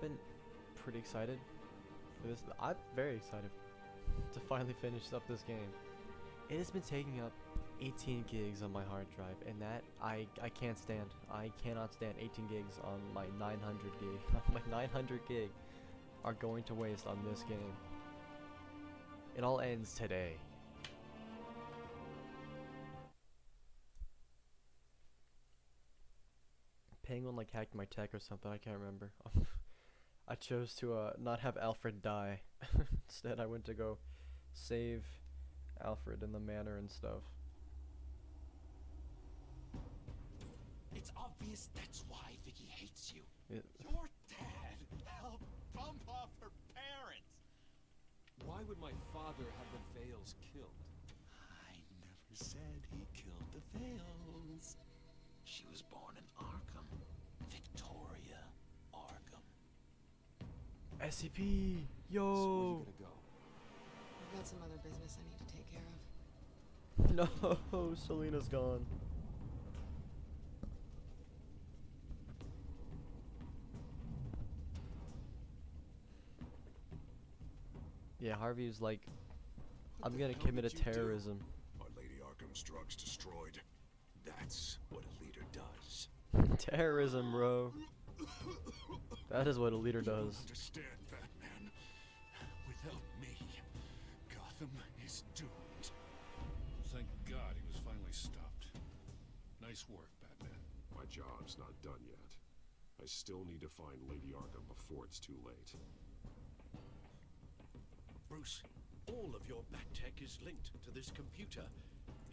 been pretty excited for this. I'm very excited to finally finish up this game. It has been taking up 18 gigs on my hard drive, and that I can't stand. I cannot stand 18 gigs on my 900 gig. My 900 gig are going to waste on this game. It all ends today. Penguin like hacked my tech or something, I can't remember. I chose to not have Alfred die. Instead I went to go save Alfred in the manor and stuff. It's obvious that's why Vicky hates you. Your dad helped bump off her parents. Why would my father have the Vales killed? I never said he killed the Vales. She was born in Arkham. Victoria Arkham. SCP! So where Yo! you gonna go? I've got some other business I need to take care of. No, Selena's gone. Yeah, Harvey's like, What I'm the gonna hell commit a did you do? terrorism. Are Lady Arkham's drugs destroyed? That's what a leader does. Terrorism, bro. That is what a leader does. Understand, Batman? Without me, Gotham is doomed. Thank God he was finally stopped. Nice work, Batman. My job's not done yet. I still need to find Lady Arkham before it's too late. Bruce, all of your bat tech is linked to this computer.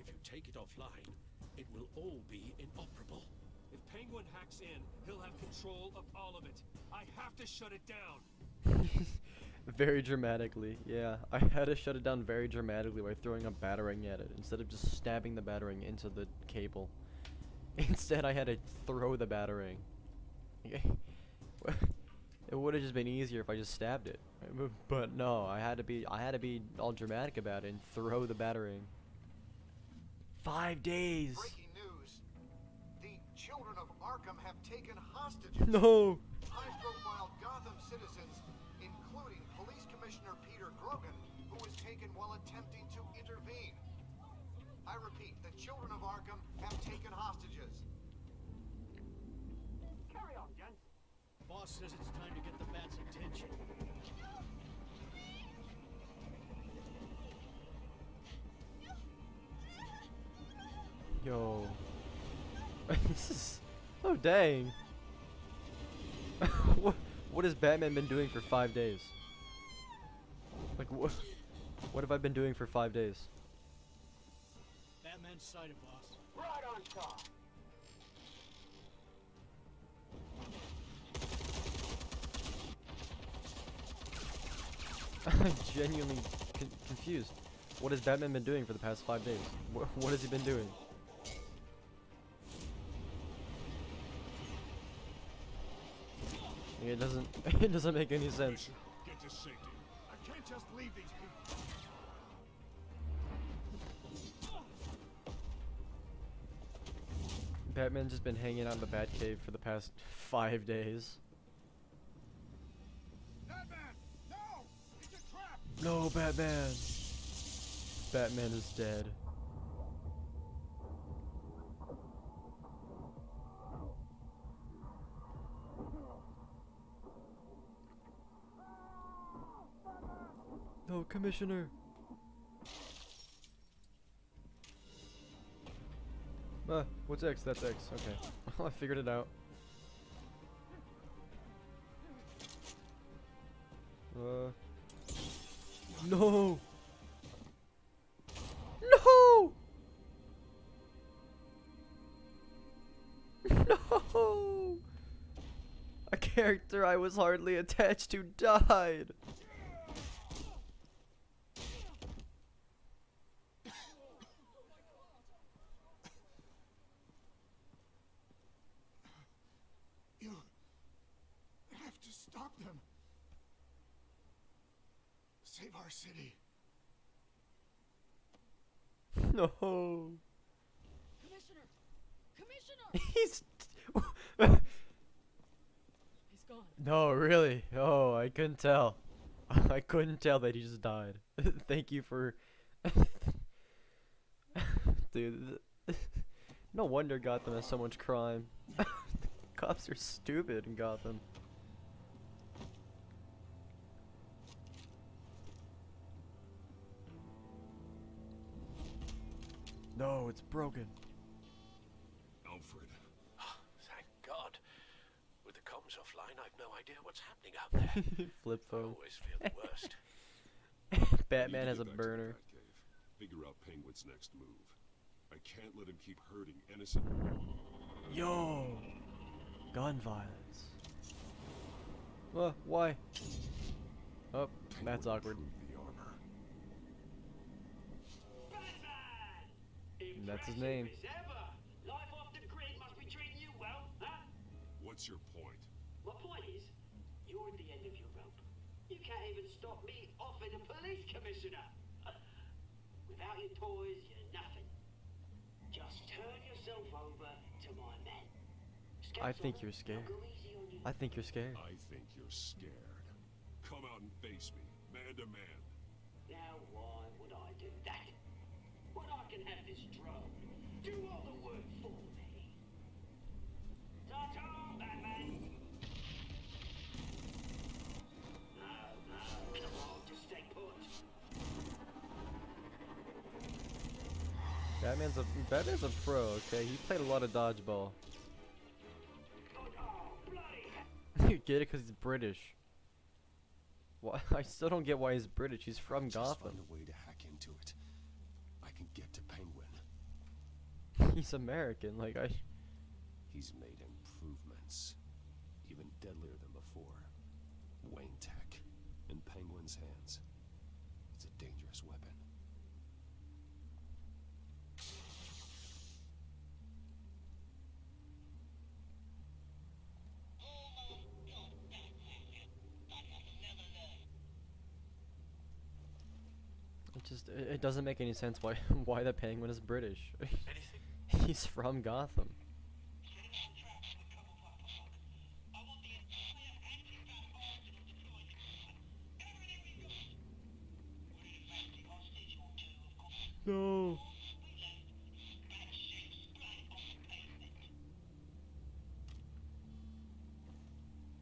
If you take it offline, it will all be inoperable. If Penguin hacks in, he'll have control of all of it. I have to shut it down. Very dramatically, yeah. I had to shut it down very dramatically by throwing a batarang at it instead of just stabbing the batarang into the cable. Instead, I had to throw the batarang. It would have just been easier if I just stabbed it, but no. I had to be all dramatic about it and throw the batarang. 5 days. Breaking news. The children of Arkham have taken hostages. No. High-profile Gotham citizens, including Police Commissioner Peter Grogan, who was taken while attempting to intervene. I repeat, the children of Arkham have taken hostages. Carry on, gents. Boss says it's time to get the bat's attention. Yo. This is... Oh, dang. What has Batman been doing for 5 days? Like, what have I been doing for 5 days? Batman's sighted, boss. Right on top. I'm genuinely confused. What has Batman been doing for the past 5 days? What has he been doing? It doesn't. It doesn't make any sense. Get to safety. I can't just leave these people. Batman's just been hanging out in the Batcave for the past 5 days. Batman! No! It's a trap! No, Batman. Batman is dead. No, Commissioner. What's X? That's X. Okay. I figured it out. No! No! No! A character I was hardly attached to died. You have to stop them. Save our city. No. Commissioner! Commissioner! He's He's gone. No, really. Oh, I couldn't tell. I couldn't tell that he just died. Thank you for. Dude, no wonder Gotham has so much crime. Cops are stupid in Gotham. No, it's broken. Alfred, Thank God. With the comms offline, I've no idea what's happening out there. Flip I phone. always fear the worst. Batman I need has to a get back to the burner. Batcave. Figure out Penguin's next move. I can't let him keep hurting innocent. Yo! Gun violence. Why? Oh, that's awkward. Improve the armor. That's his name. Life off the grid must be treating you well, huh? What's your point? My point is, you're at the end of your rope. You can't even stop me offing a police commissioner. Without your toys, you're nothing. Just turn yourself over to my men. I think you're scared. I think you're scared. I think you're scared. Come out and face me, man to man. Now why would I do that? When I can have this drone do all the work for me. Ta-ta, Batman! No, come on, just stay put. Batman's a pro, okay? He played a lot of dodgeball. Oh, bloody You get it? Because he's British. Why? I still don't get why he's British. He's from Just Gotham. find a way to hack into it. I can get to Penguin. He's American. Like, He's made improvements. Even deadlier than before. Wayne Tech. In Penguin's hands. It's a dangerous weapon. it doesn't make any sense why why the Penguin is British. Anything? He's from Gotham. No.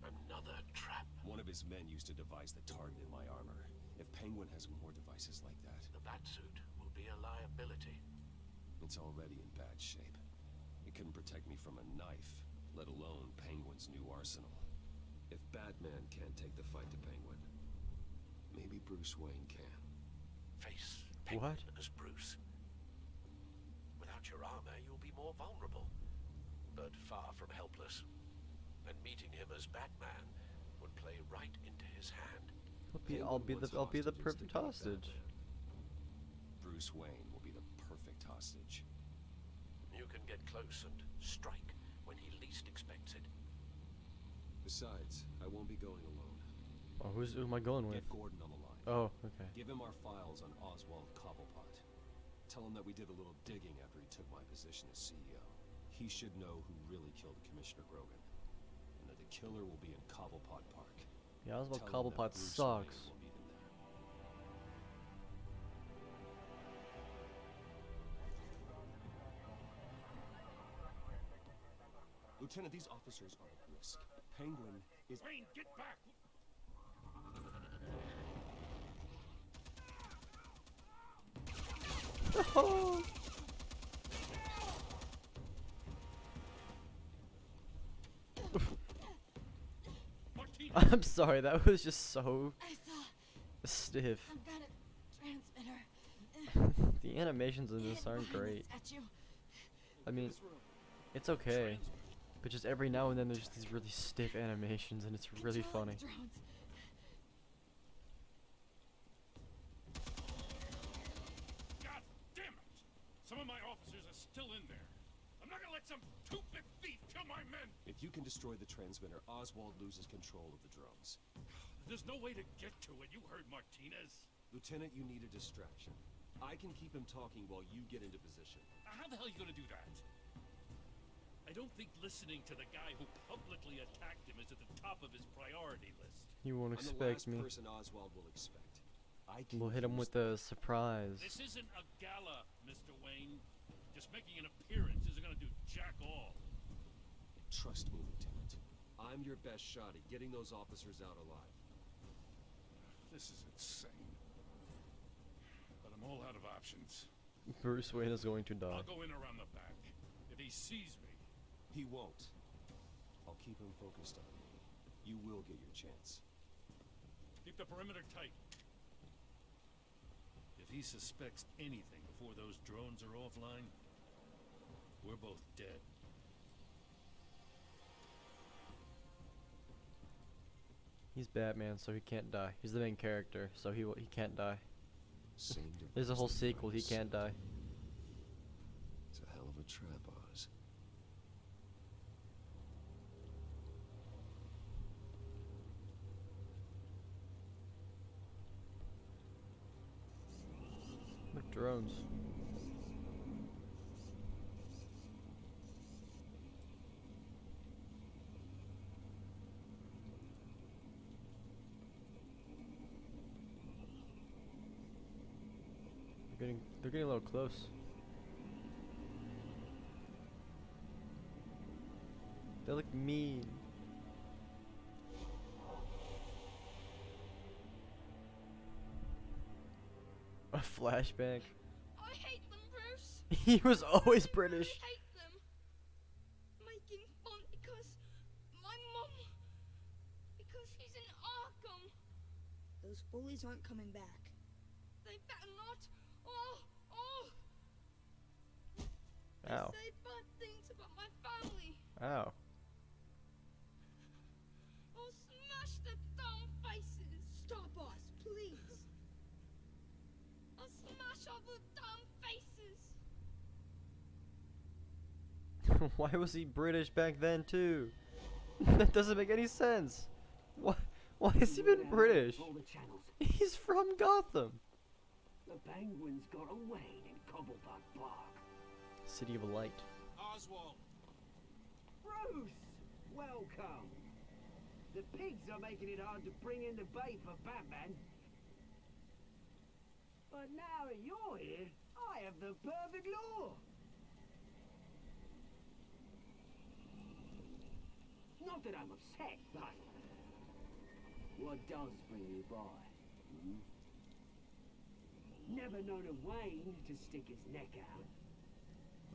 Another trap. One of his men used to devise the target in my armor. If Penguin has more devices like that, The Batsuit will be a liability. it's already in bad shape. It couldn't protect me from a knife, let alone Penguin's new arsenal. If Batman can't take the fight to Penguin, maybe Bruce Wayne can. Face What? Penguin as Bruce. Without your armor, you'll be more vulnerable, but far from helpless. And meeting him as Batman would play right into his hand. I'll be the perfect hostage. Bruce Wayne will be the perfect hostage. You can get close and strike when he least expects it. Besides, I won't be going alone. Oh, who am I going with? Get Gordon on the line. Oh, okay. Give him our files on Oswald Cobblepot. Tell him that we did a little digging after he took my position as CEO. He should know who really killed Commissioner Grogan, and that the killer will be in Cobblepot Park. Yeah, Oswald Tell him that Cobblepot Bruce sucks. Wayne will meet him there. Lieutenant, these officers are at risk. Penguin is... Wayne, get back! Martina! I'm sorry, that was just so I saw stiff. some kind of transmitter. The animations in this aren't Behind great. the statue. I mean, it's okay, but just every now and then there's just these really stiff animations, and it's really Controlling funny. the drones. God damn it! Some of my officers are still in there. I'm not gonna let some two-bit thief kill my men! If you can destroy the transmitter, Oswald loses control of the drones. There's no way to get to it. You heard Martinez. Lieutenant, you need a distraction. I can keep him talking while you get into position. How the hell are you gonna do that? I don't think listening to the guy who publicly attacked him is at the top of his priority list. You won't I'm the expect last me. person Oswald will expect. I can We'll hit him use with a surprise. This isn't a gala, Mr. Wayne. Just making an appearance isn't gonna do jack all. Trust me, Lieutenant. I'm your best shot at getting those officers out alive. This is insane. But I'm all out of options. Bruce Wayne is going to die. I'll go in around the back. If he sees me, He won't. I'll keep him focused on me. You will get your chance. keep the perimeter tight. If he suspects anything before those drones are offline, we're both dead. He's Batman, so he can't die. He's the main character, so he can't die. Same There's a device whole that sequel. He works. can't die. It's a hell of a trap, Oz. Look, drones. They're getting a little close. They look mean. A flashback. I hate them, Bruce. He was always British. I hate them. Making fun because my mum. Because he's in Arkham. Those bullies aren't coming back. They better not. Oh. Ow. They say bad things about my family. Ow. I'll smash their dumb faces. Stop us, please. I'll smash all the dumb faces. Why was he British back then too? That doesn't make any sense. Why has he been British? All the channels. He's from Gotham. The Penguins got away in Cobblepot Park. City of Light. Oswald. Bruce, welcome. The pigs are making it hard to bring in the bait for Batman. But now that you're here, I have the perfect lure. Not that I'm upset, but what does bring you by? Never known a Wayne to stick his neck out.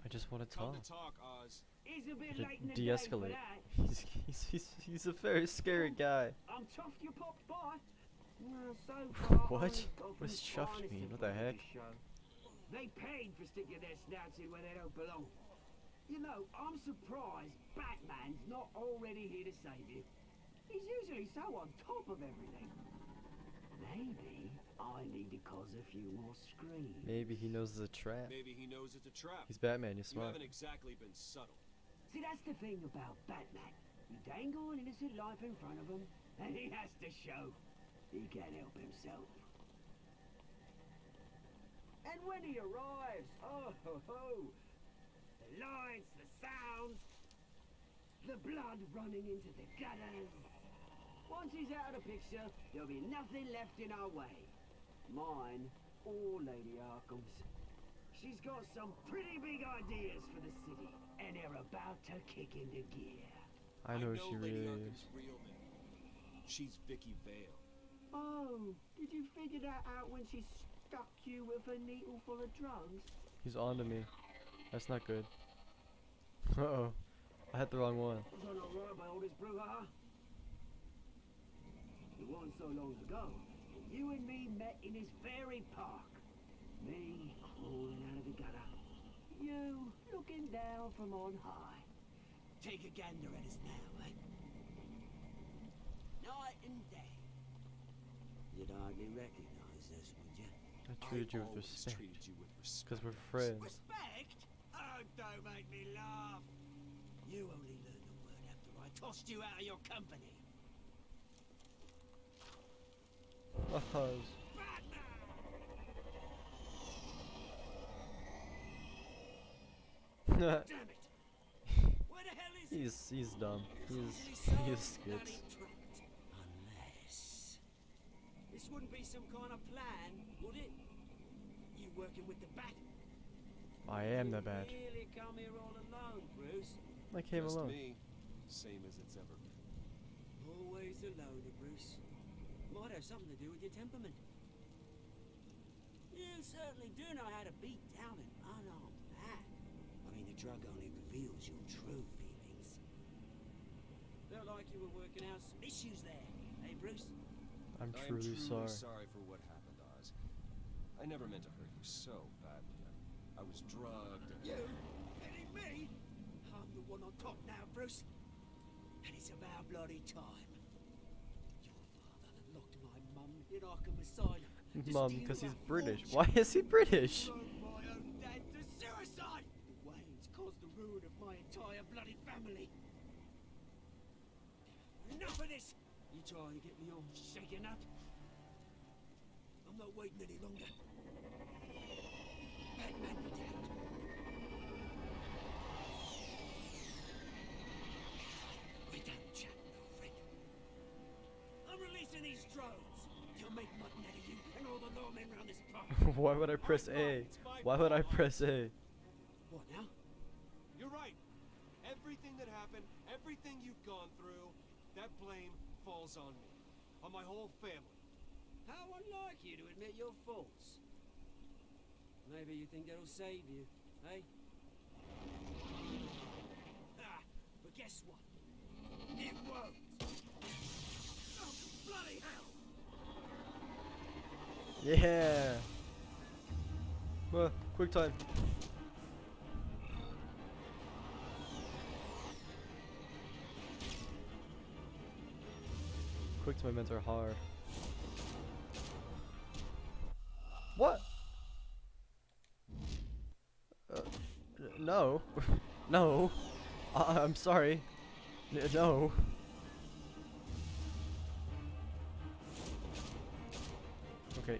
I just want to Come talk. to talk, Oz. It's a bit To late in the day for de-escalate. that. He's a very scary guy. I'm chuffed you popped by. Well, so far, What? I've What got from does chuffed finest mean? What the heck? information show. They paid for sticking their snouts in where they don't belong. You know, I'm surprised Batman's not already here to save you. He's usually so on top of everything. Maybe I need to cause a few more screams. Maybe he knows it's a trap. Maybe he knows it's a trap. He's Batman. He's You smart. haven't exactly been subtle. See, that's the thing about Batman. You dangle an innocent life in front of him, and he has to show he can't help himself. And when he arrives, oh ho ho! The lights, the sounds, the blood running into the gutters. Once he's out of the picture, there'll be nothing left in our way. Mine or Lady Arkham's. She's got some pretty big ideas for the city, and they're about to kick into gear. I know who she Lady really Arkham's is. real name. She's Vicky Vale. Oh, did you figure that out when she stuck you with a needle full of drugs? He's on to me. That's not good. Uh-oh. I had the wrong one. Done all right by all this brouhaha? It wasn't so long ago. You and me met in this very park. Me crawling out of the gutter. You looking down from on high. Take a gander at us now, eh? Night and day. You'd hardly recognize us, would you? I treated you with always respect. treated you with respect. Because we're friends. Respect? Oh, don't make me laugh. You only learned the word after I tossed you out of your company. Damn it! Where the hell is he? He's dumb. He's skits. Unless this wouldn't be some kind of plan, would it? You working with the Bat? I am the Bat. You really come here all alone, Bruce? I came Just alone. me, same as it's ever been. Always alone, Bruce. Might have something to do with your temperament. You certainly do know how to beat down an unarmed man. I mean, the drug only reveals your true feelings. Felt like you were working out some issues there, hey, Bruce? I'm I am truly sorry. sorry for what happened, Oz. I never meant to hurt you so badly. I was drugged and... You? Hitting me? I'm the one on top now, Bruce. And it's about bloody time. Your father locked my mum in Arkham Asylum. Mum, because he's British. Why is he British? My own dad to suicide! The Waynes caused the ruin of my entire bloody family. Enough of this! You trying to get me all shaken up? I'm not waiting any longer. Batman be damned. We don't chat, no friend. I'm releasing these drones. They'll make mutton out of you and all the lawmen around this park. Why would I press A? Why would I press A? What now? You're right. Everything that happened, everything you've gone through, that blame falls on me. On my whole family. How unlike you to admit your faults. Maybe you think that'll save you, eh? Ah, but guess what? It won't. Oh, bloody hell! Yeah. Well, quick time. Quick time events are hard. What? No. No. I'm sorry. No. Okay.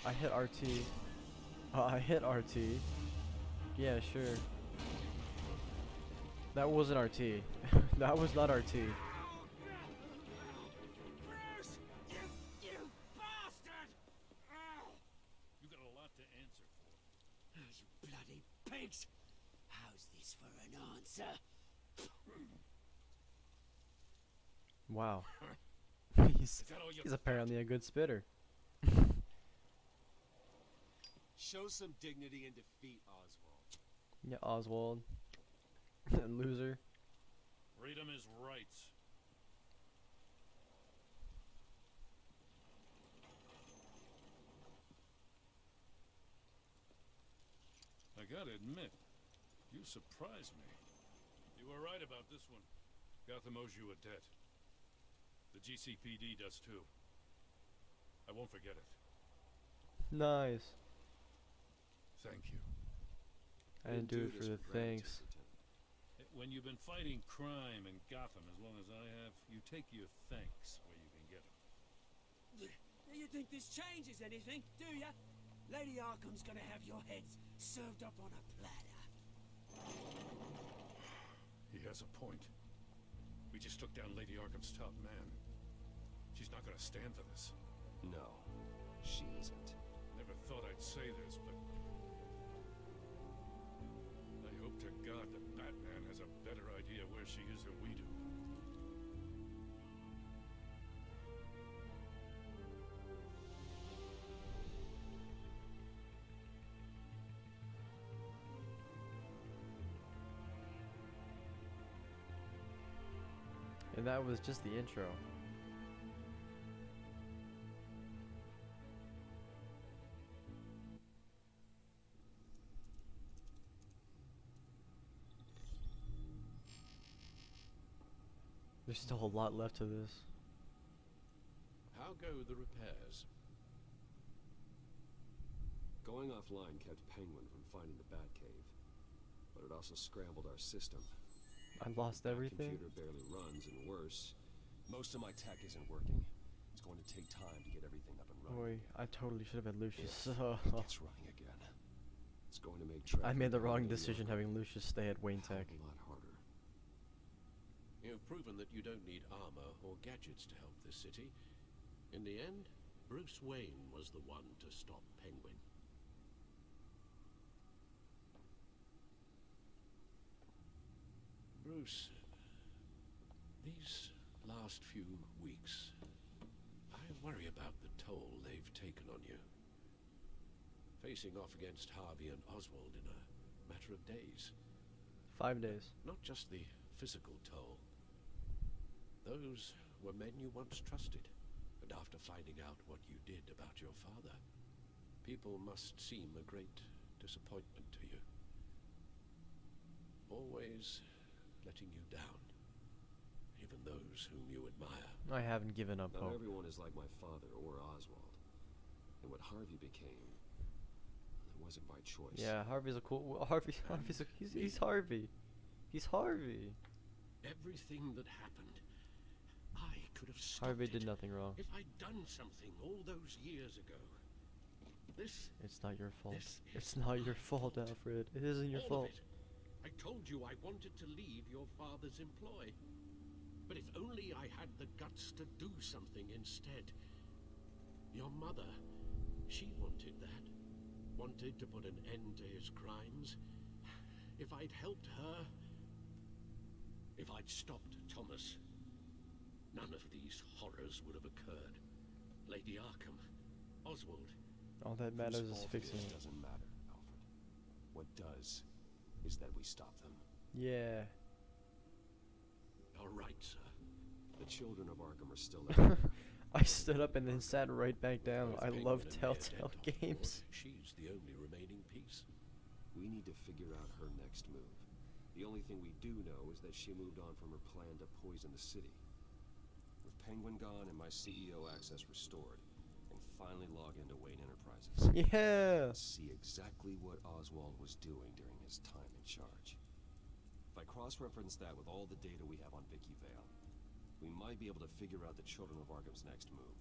I hit RT. I hit RT. Yeah, sure. That wasn't RT. That was not RT. Bruce! You bastard! You got a lot to answer for. Oh, you bloody pigs! How's this for an answer? Wow. he's that all you he's apparently a good spitter. Show some dignity and defeat, Oswald. Yeah, Oswald. Loser. Freedom is rights. I gotta admit, you surprised me. You were right about this one. Gotham owes you a debt. The GCPD does too. I won't forget it. Nice. Thank you. I didn't do it for the thanks. When you've been fighting crime in Gotham as long as I have, you take your thanks where you can get them. Do you think this changes anything, do ya? Lady Arkham's gonna have your heads served up on a platter. He has a point. We just took down Lady Arkham's top man. She's not gonna stand for this. No, she isn't. Never thought I'd say this, but I hope to God that Batman has a better idea where she is than we do. And that was just the intro. There's still a lot left to this. How go the repairs? Going offline kept Penguin from finding the Batcave, but it also scrambled our system. I lost everything. Computer barely runs, and worse, most of my tech isn't working. It's going to take time to get everything up and Boy, running. I totally should have had Lucius. If it gets running again, it's going to make I made the wrong traffic decision having Lucius stay at Wayne Tech. a lot harder. You've proven that you don't need armor or gadgets to help this city. In the end, Bruce Wayne was the one to stop Penguin. Bruce, these last few weeks, I worry about the toll they've taken on you. Facing off against Harvey and Oswald in a matter of days. 5 days. Not just the physical toll. Those were men you once trusted, and after finding out what you did about your father, people must seem a great disappointment to you. Always letting you down, even those whom you admire. I haven't given up Not hope. everyone is like my father or Oswald. And what Harvey became, it wasn't by choice. Yeah, Harvey's a cool. Harvey's he's Harvey. He's Harvey. Everything that happened, I could have stopped Harvey it did nothing wrong. if I'd done something all those years ago. It's not your fault. this It's is not your my fault, fault. Alfred. It isn't your All fault. of it. I told you I wanted to leave your father's employ. But if only I had the guts to do something instead. Your mother, she wanted that. Wanted to put an end to his crimes. If I'd helped her, if I'd stopped Thomas, none of these horrors would have occurred. Lady Arkham, Oswald. All that matters Whose is fault fixing it it. doesn't matter, Alfred. What does is that we stop them. Yeah. All right, sir. The children of Arkham are still out. I stood up and then sat right back down. Both I Penguin love and Mia Telltale Dent off games. board, she's the only remaining piece. We need to figure out her next move. The only thing we do know is that she moved on from her plan to poison the city. With Penguin gone and my CEO access restored, and finally log into Wayne Enterprises. Yeah. See exactly what Oswald was doing during his time in charge. If I cross-reference that with all the data we have on Vicky Vale, we might be able to figure out the Children of Arkham's next move.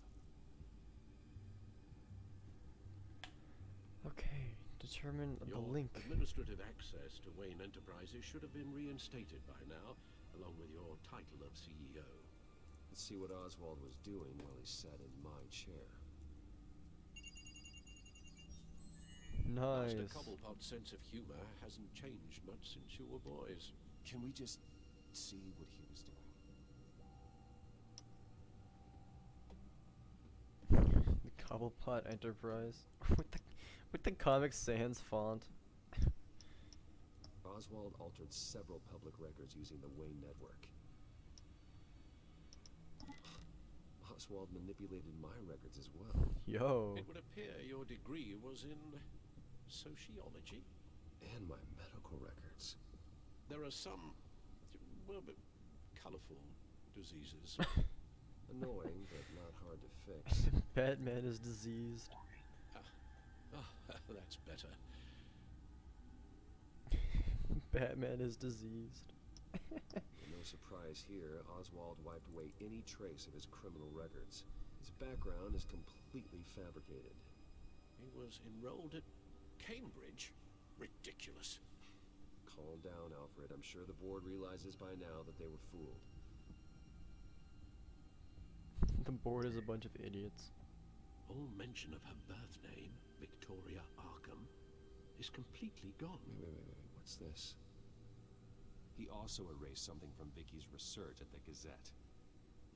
Okay. Determine the Your link. administrative access to Wayne Enterprises should have been reinstated by now, along with your title of CEO. Let's see what Oswald was doing while he sat in my chair. Nice. Master Cobblepot's sense of humor hasn't changed much since you were boys. Can we just see what he was doing? The Cobblepot Enterprise with the Comic Sans font. Oswald altered several public records using the Wayne network. Oswald manipulated my records as well. Yo. It would appear your degree was in sociology. And my medical records. There are some, well, but colorful diseases. Annoying, but not hard to fix. Batman is diseased. That's better. Batman is diseased. No surprise here, Oswald wiped away any trace of his criminal records. His background is completely fabricated. He was enrolled at Cambridge. Ridiculous. Calm down, Alfred. I'm sure the board realizes by now that they were fooled. The board is a bunch of idiots. All mention of her birth name, Victoria Arkham, is completely gone. Wait. What's this? He also erased something from Vicky's research at the Gazette.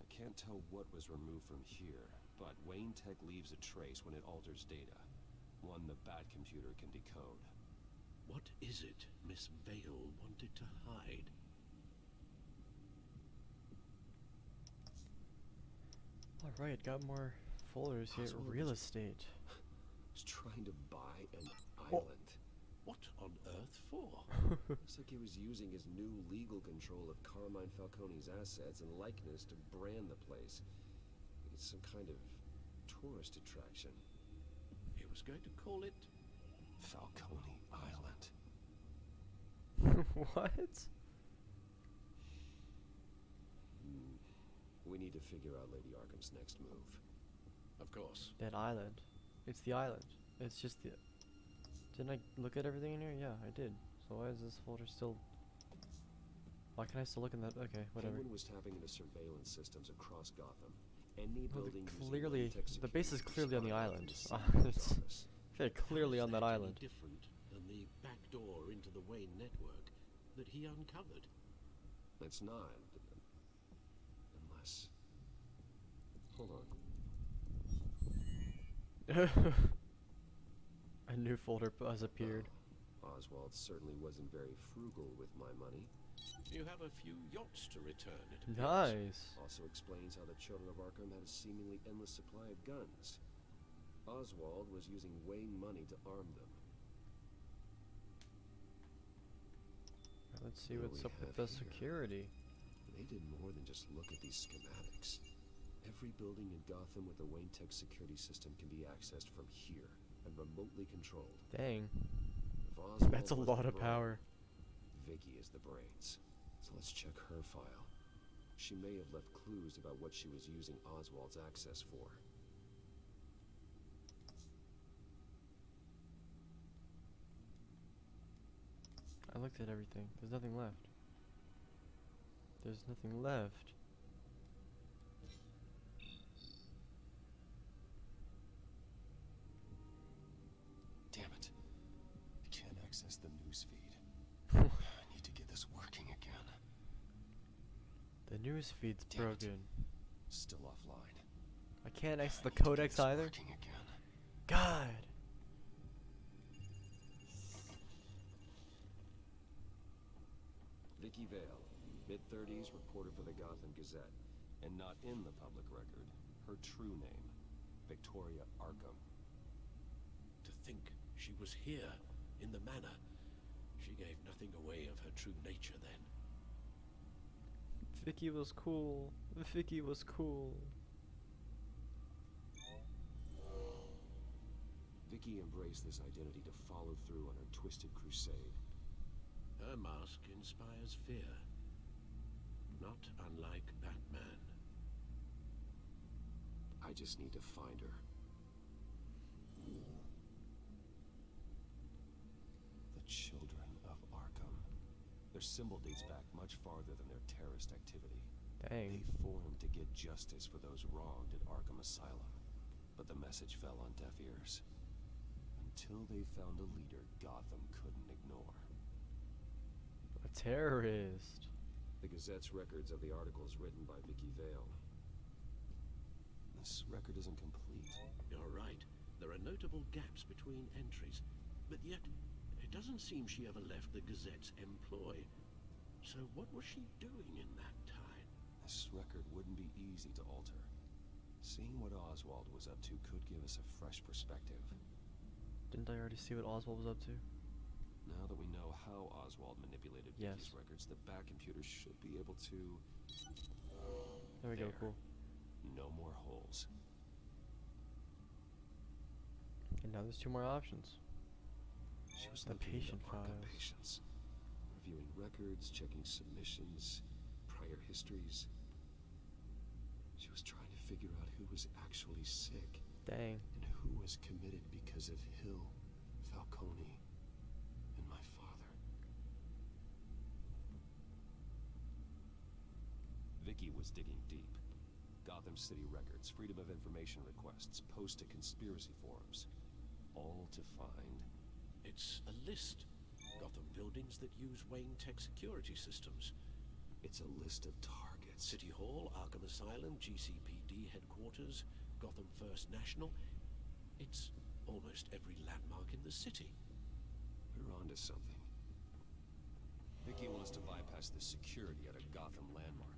I can't tell what was removed from here, but Wayne Tech leaves a trace when it alters data. One the Bat computer can decode. What is it Miss Vale wanted to hide? Alright, got more folders here. Oswald Real was- estate. He's trying to buy an island. What on earth for? Looks like he was using his new legal control of Carmine Falcone's assets and likeness to brand the place. It's some kind of tourist attraction. He was going to call it Falcone Island. What? We need to figure out Lady Arkham's next move. Of course. That island. It's the island. It's just the... Didn't I look at everything in here? Yeah, I did. So why is this folder still... Why can I still look in that? Okay, whatever. Penguin was tapping into surveillance systems across Gotham. Any Well, building using clearly, Wayne-Tech the base is security clearly on the spy island. into It's office. very clearly on that Any island. different than the back door into the Wayne network that he uncovered? It's not. Unless... Hold on. A new folder has appeared. Oswald certainly wasn't very frugal with my money. You have a few yachts to return, it appears. Nice. Also explains how the children of Arkham had a seemingly endless supply of guns. Oswald was using Wayne money to arm them. Let's see What do what's we up with have the here? security. They did more than just look at these schematics. Every building in Gotham with a Wayne-Tech security system can be accessed from here and remotely controlled. Dang. If Oswald That's a was lot the of brain, power. Vicky is the brains. So let's check her file. She may have left clues about what she was using Oswald's access for. I looked at everything. There's nothing left. There's nothing left. Damn it. I can't access the newsfeed. I need to get this working again. The news feed's Damn it. broken. Still offline. I can't access the I need to get codex this either. working again. God. Vicky Vale, mid-30s, reporter for the Gotham Gazette, and not in the public record. Her true name, Victoria Arkham. To think she was here, in the manor. She gave nothing away of her true nature then. Vicky was cool. Vicky was cool. Vicky embraced this identity to follow through on her twisted crusade. Her mask inspires fear. Not unlike Batman. I just need to find her. The Children of Arkham. Their symbol dates back much farther than their terrorist activity. Dang. They formed to get justice for those wronged at Arkham Asylum. But the message fell on deaf ears. Until they found a leader Gotham couldn't ignore. A terrorist. The Gazette's records of the articles written by Vicky Vale. This record isn't complete. You're right. There are notable gaps between entries. But yet, it doesn't seem she ever left the Gazette's employ. So what was she doing in that time? This record wouldn't be easy to alter. Seeing what Oswald was up to could give us a fresh perspective. Didn't I already see what Oswald was up to? Now that we know how Oswald manipulated Vicky's Yes. records, the back computers should be able to... There we go, There. cool. No more holes. And now there's 2 more options. She was The looking into patient Arkham files. patients, reviewing records, checking submissions, prior histories. She was trying to figure out who was actually sick Dang. and who was committed because of Hill, Falcone, and my father. Vicky was digging deep. Gotham City records, Freedom of Information requests, posts to conspiracy forums. All to find... It's a list. Gotham buildings that use Wayne-Tech security systems. It's a list of targets. City Hall, Arkham Asylum, GCPD headquarters, Gotham First National. It's almost every landmark in the city. We're onto something. Vicky wants to bypass the security at a Gotham landmark.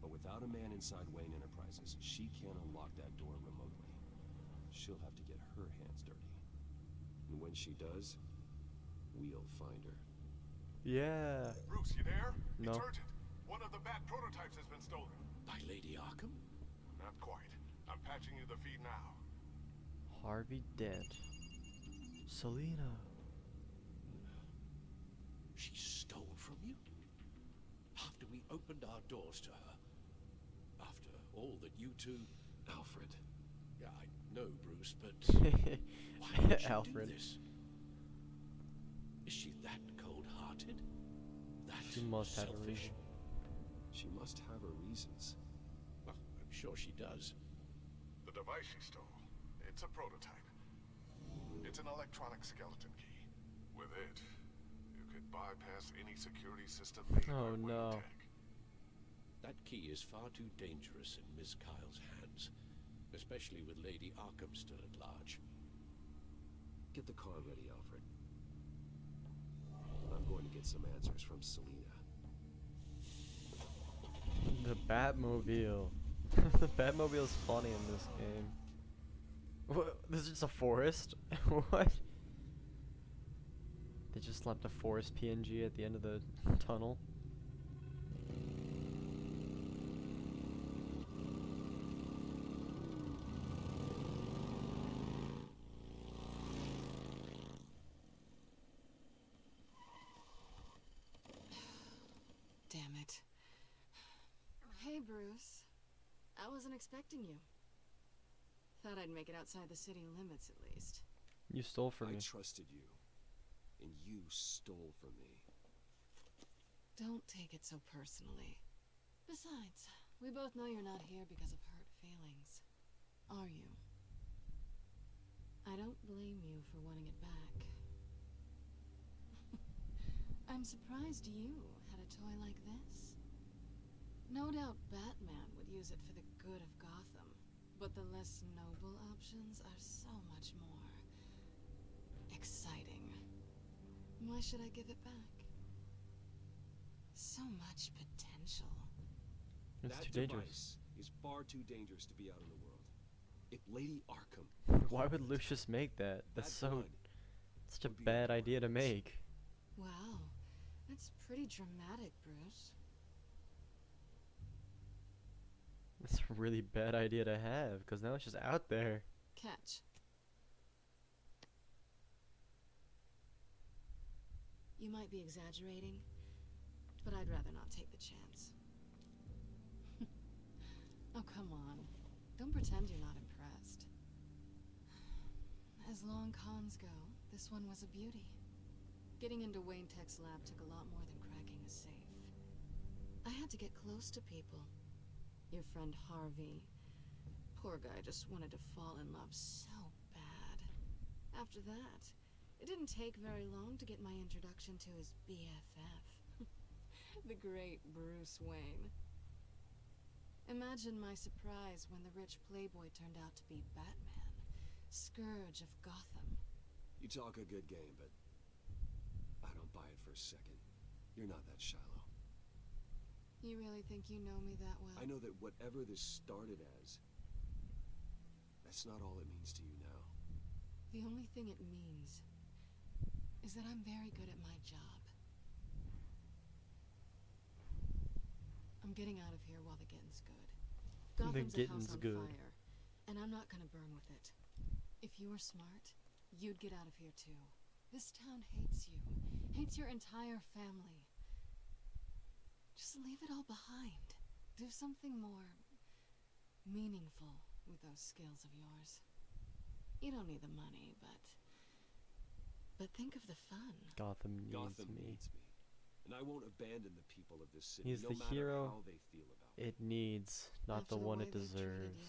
But without a man inside Wayne Enterprises, she can't unlock that door remotely. She'll have to get her hands dirty. And when she does, we'll find her. Yeah. Bruce, you there? No. It's urgent. One of the Bat prototypes has been stolen. By Lady Arkham? Not quite. I'm patching you the feed now. Harvey Dent. Selena. She stole from you? After we opened our doors to her? After all that you two... Alfred, Yeah, I know, Bruce, but why would she Alfred. do this? Is she that cold-hearted? That She must have a selfish? reason. She must have her reasons. Well, I'm sure she does. The device she stole, it's a prototype. It's an electronic skeleton key. With it, you could bypass any security system made Oh, by no. Wayne Tech. That key is far too dangerous in Miss Kyle's hands, especially with Lady Arkham still at large. Get the car ready, Alfred. I'm going to get some answers from Selina. The Batmobile. The Batmobile's funny in this game. What? This is just a forest? What? They just slapped a forest PNG at the end of the tunnel. Damn it. Hey, Bruce. I wasn't expecting you. Thought I'd make it outside the city limits at least. You stole from I me. trusted you, and you stole from me. Don't take it so personally. Besides, we both know you're not here because of hurt feelings. Are you? I don't blame you for wanting it back. I'm surprised you had a toy like this. No doubt Batman would use it for the good of Gotham, but the less noble options are so much more exciting. Why should I give it back? So much potential. It's That too dangerous. device is far too dangerous to be out in the world. If Lady Arkham... Why would Lucius make that? That's That so... blood such a would be bad our idea to words. make. Wow, that's pretty dramatic, Bruce. It's a really bad idea to have, because now it's just out there. Catch. You might be exaggerating, but I'd rather not take the chance. Oh, come on. Don't pretend you're not impressed. As long cons go, this one was a beauty. Getting into Wayne Tech's lab took a lot more than cracking a safe. I had to get close to people. Your friend Harvey. Poor guy just wanted to fall in love so bad. After that, it didn't take very long to get my introduction to his BFF. The great Bruce Wayne. Imagine my surprise when the rich playboy turned out to be Batman, Scourge of Gotham. You talk a good game, but I don't buy it for a second. You're not that shallow. You really think you know me that well? I know that whatever this started as, that's not all it means to you now. The only thing it means is that I'm very good at my job. I'm getting out of here while the getting's good. Gotham's a house on fire, and I'm not gonna burn with it. If you were smart, you'd get out of here too. This town hates you, hates your entire family. Just leave it all behind. Do something more meaningful with those skills of yours. You don't need the money, but think of the fun. Gotham needs me. Needs me. And I won't abandon the people of this city, He's no the matter hero how they feel about me. it needs, not After the one way it they treated deserves.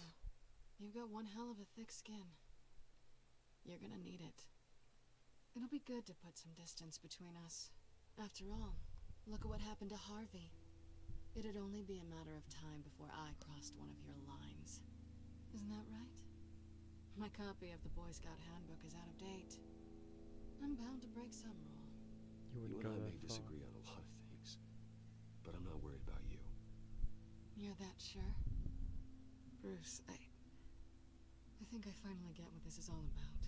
You've got one hell of a thick skin. You're gonna need it. It'll be good to put some distance between us. After all, look at what happened to Harvey. It'd only be a matter of time before I crossed one of your lines. Isn't that right? My copy of the Boy Scout handbook is out of date. I'm bound to break some rule. You You wouldn't and go I that may far. disagree on a lot of things, but I'm not worried about you. You're that sure? Bruce, I think I finally get what this is all about.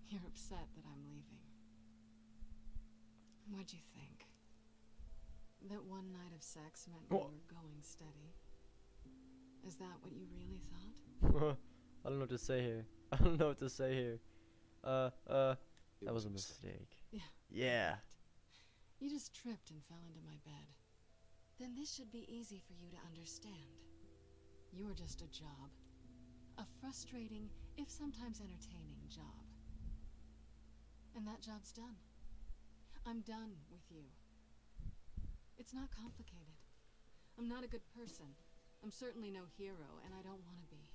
You're upset that I'm leaving. What'd you think? That one night of sex meant we were going steady? Is that what you really thought? I don't know what to say here. I don't know what to say here. That was a mistake. Yeah. Yeah. You just tripped and fell into my bed. Then this should be easy for you to understand. You were just a job. A frustrating, if sometimes entertaining, job. And that job's done. I'm done with you. It's not complicated. I'm not a good person. I'm certainly no hero, and I don't want to be.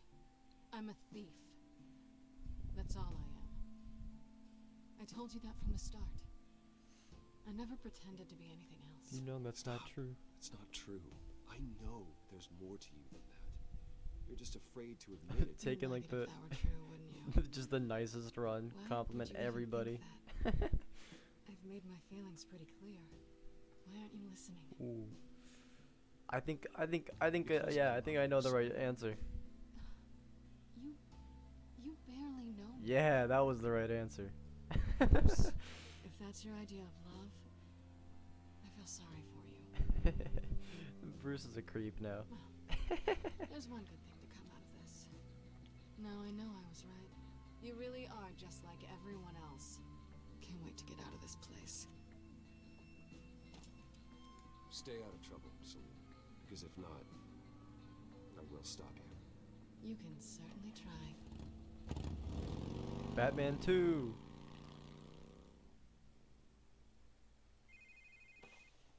I'm a thief. That's all I am. I told you that from the start. I never pretended to be anything else. You know that's not true. It's not true. I know there's more to you than that. You're just afraid to admit it. Taking like the If that were true, wouldn't you? just the nicest run, Well, compliment did you even everybody. think that? I've made my feelings pretty clear. Why aren't you listening? Ooh. I think yeah, I think I know the right answer. You barely know me. Yeah, that was the right answer. If that's your idea of love, I feel sorry for you. Bruce is a creep now. There's one good thing to come out of this. Now I know I was right. You really are just like everyone else. Can't wait to get out of this place. Stay out of trouble, Selene. Because if not, I will stop you. You can certainly try. Batman 2.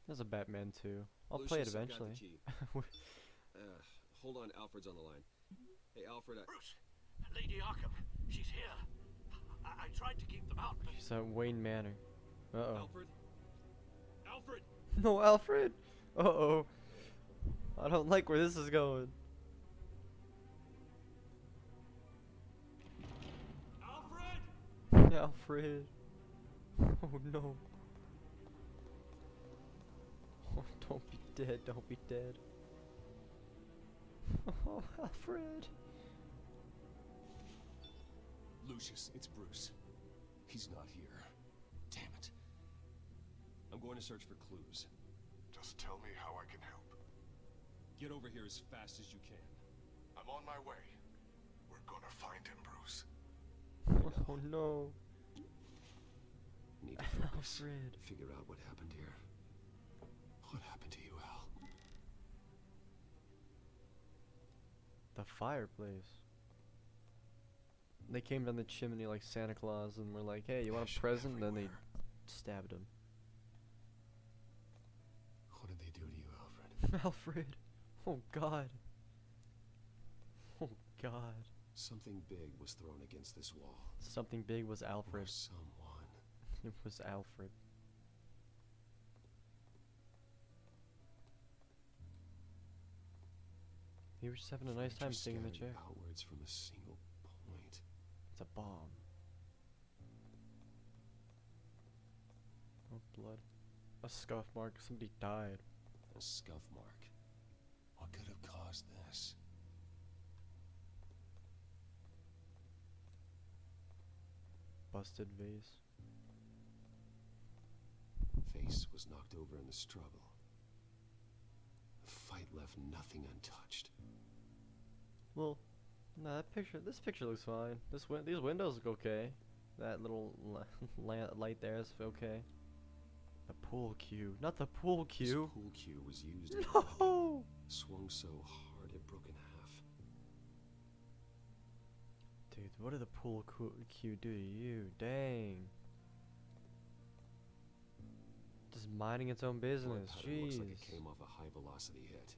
There's a Batman 2. I'll play it Lucius, I've got the eventually. key. Hold on, Alfred's on the line. Hey, Alfred, Bruce, Lady Arkham, she's here. I tried to keep them out, but... She's at Wayne Manor. Uh-oh. Alfred? Alfred! No, Alfred! Uh-oh. I don't like where this is going. Alfred! Alfred. Oh no. Oh, don't be dead, don't be dead. Oh, Alfred. Lucius, it's Bruce. He's not here. Damn it. I'm going to search for clues. Just tell me how I can help. Get over here as fast as you can. I'm on my way. We're gonna find him, Bruce. Oh no. Need to focus. Alfred. Figure out what happened here. What happened to you, Al? The fireplace. They came down the chimney like Santa Claus and were like, hey, you want a Ash present? And then they everywhere. stabbed him. What did they do to you, Alfred? Alfred. Oh god. Oh god. Something big was thrown against this wall. Something big was Or Alfred. someone. It was Alfred. He was just having a nice time Furniture sitting in the scattering chair. outwards from a single point. It's a bomb. Oh, blood. A scuff mark. Somebody died. A scuff mark. What could have caused this? Busted vase. Face was knocked over in the struggle. The fight left nothing untouched. Well, nah, this picture looks fine. These windows look okay. That little light there is okay. The pool cue, not the pool This cue. pool cue was used as a No. weapon. Swung so hard it broke in half. Dude, what did the pool cue do to you? Dang. Just minding its own Blood business. pattern looks Jeez. like it came off a high velocity hit.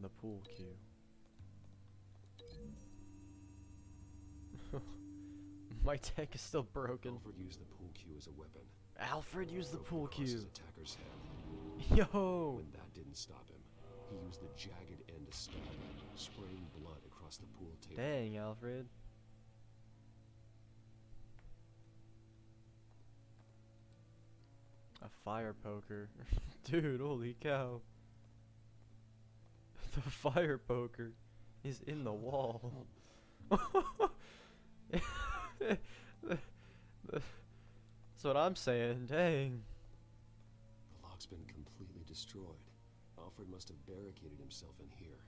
The pool cue. My tank is still broken. Alfred used the pool cue as a weapon. Alfred used the Broke pool across his cue. attacker's head. Yo. When that didn't stop him, he used the jagged end to stab him, spraying blood across the pool table. Dang, Alfred. A fire poker. Dude, holy cow. The fire poker is in the wall. That's what I'm saying. Dang. The lock's been completely destroyed. Alfred must have barricaded himself in here.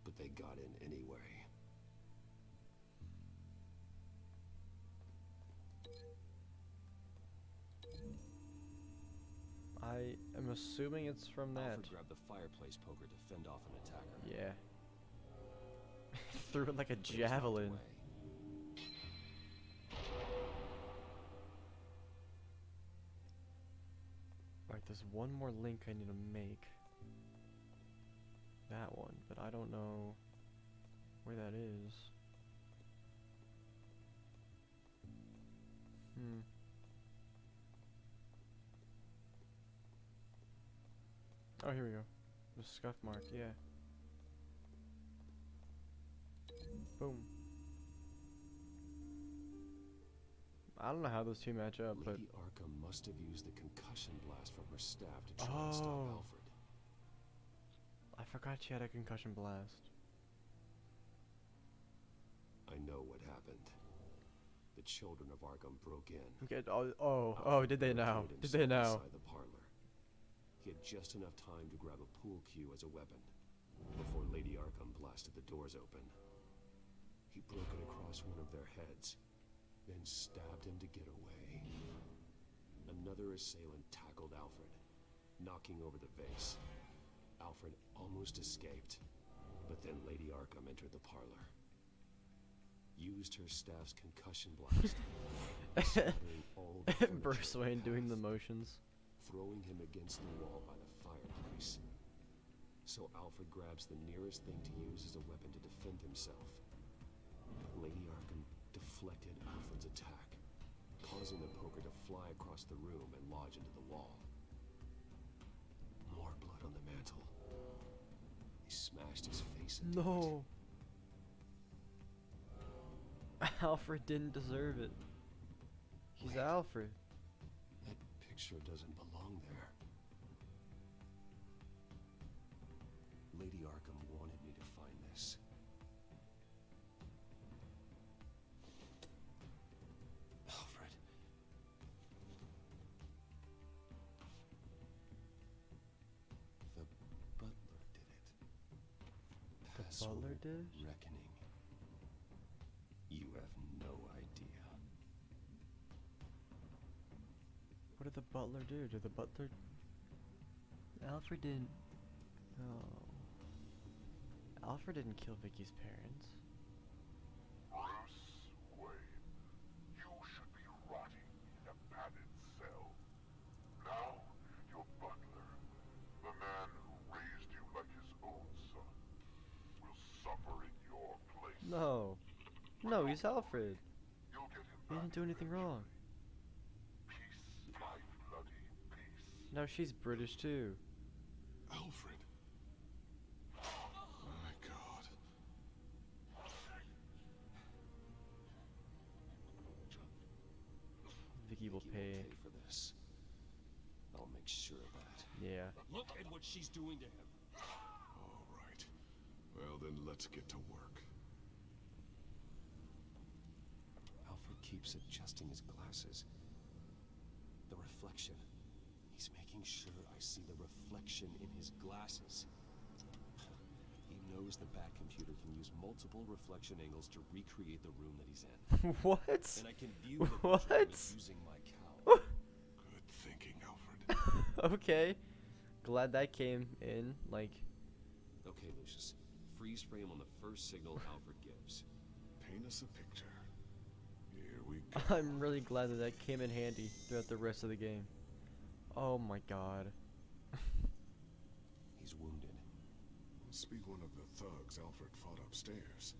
But they got in anyway. I am assuming it's from that. Alfred grabbed the fireplace poker to fend off an attacker. Yeah. threw it like a javelin. Alright, there's one more link I need to make. That one, but I don't know where that is. Oh, here we go. The scuff mark, yeah. Boom. I don't know how those two match up, but Lady Arkham must have used the concussion blast from her staff to try and stop Alfred. I forgot she had a concussion blast. I know what happened. The children of Arkham broke in. Okay, oh, did they now? Did they now? Inside the parlor. He had just enough time to grab a pool cue as a weapon before Lady Arkham blasted the doors open. He broke it across one of their heads, then stabbed him to get away. Another assailant tackled Alfred, knocking over the vase. Alfred almost escaped, but then Lady Arkham entered the parlor. Used her staff's concussion blast, shattering all the Bruce Wayne doing the motions. Throwing him against the wall by the fireplace. So Alfred grabs the nearest thing to use as a weapon to defend himself. Lady Arkham deflected Alfred's attack, causing the poker to fly across the room and lodge into the wall. More blood on the mantle. He smashed his face into No. Alfred didn't deserve it. He's Alfred. That picture doesn't belong there. Lady Arkham wanted me to find this. Alfred. The butler did it. The butler did? Reckoning. You have no idea. What did the butler do? Did the butler... Alfred didn't... Oh. Alfred didn't kill Vicky's parents. Bruce Wayne, you should be rotting in a padded cell. Now, your butler, the man who raised you like his own son, will suffer in your place. No. No, he's Alfred. You'll get him He didn't do anything wrong. peace, life, bloody peace. Now she's British too. Alfred. My God. Vicky will pay. For this. I'll make sure of that. Yeah. Look at what she's doing to him. All right. Well, then let's get to work. Alfred keeps adjusting his glasses. The reflection. He's making sure I see the reflection in his glasses. He knows the Batcomputer can use multiple reflection angles to recreate the room that he's in. What? And I can view the What? visual using my cowl. Good thinking, Alfred. Okay. Glad that came in, like... Okay, Lucius. Freeze frame on the first signal Alfred gives. Paint us a picture. Here we go. I'm really glad that that came in handy throughout the rest of the game. Oh my god. He's wounded. Must be one of the thugs Alfred fought upstairs.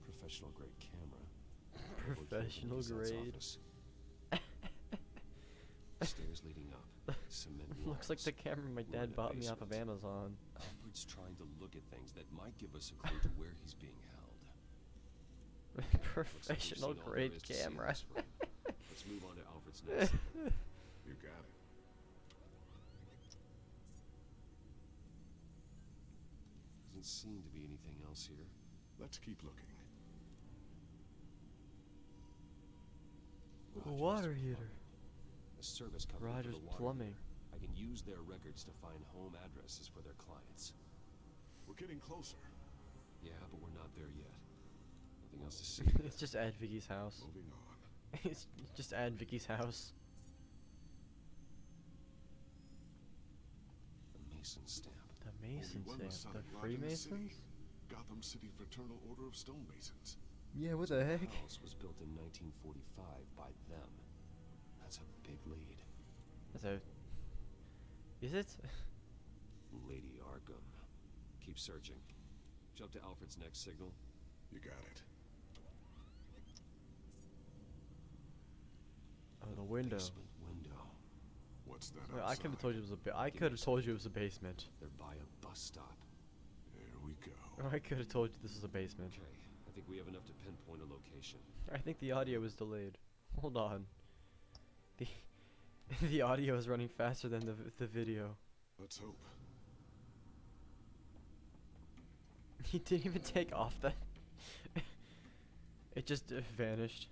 Professional grade camera. Professional grade. Stairs leading up. Cement walls. Looks like the camera my dad bought me off of Amazon. Alfred's trying to look at things that might give us a clue to where he's being held. Professional grade camera. Let's move on to Alfred's next. You got it. Doesn't seem to be anything else here. Let's keep looking. A water heater. A service company Rogers for the water Plumbing. heater. I can use their records to find home addresses for their clients. We're getting closer. Yeah, but we're not there yet. Nothing else to see. It's just at Vicky's house. Moving on. It's just at Vicky's house. The Mason stamp. The Mason Only one stamp. Masonic The lodge in the city. Freemasons? Gotham City Fraternal Order of Stonemasons. Yeah, what the heck? The house was built in 1945 by them. That's a big lead. That's a... Is it? Lady Arkham. Keep searching. Jump to Alfred's next signal. You got it. Oh, the window. Basement window. What's that Wait, I could have told you it was a I could have told you it was a basement. They're by a bus stop. There we go. I could have told you this was a basement. Okay, I think we have enough to pinpoint a location. I think the audio was delayed. Hold on. The the audio is running faster than the video. Let's hope. He didn't even take off that. It just vanished.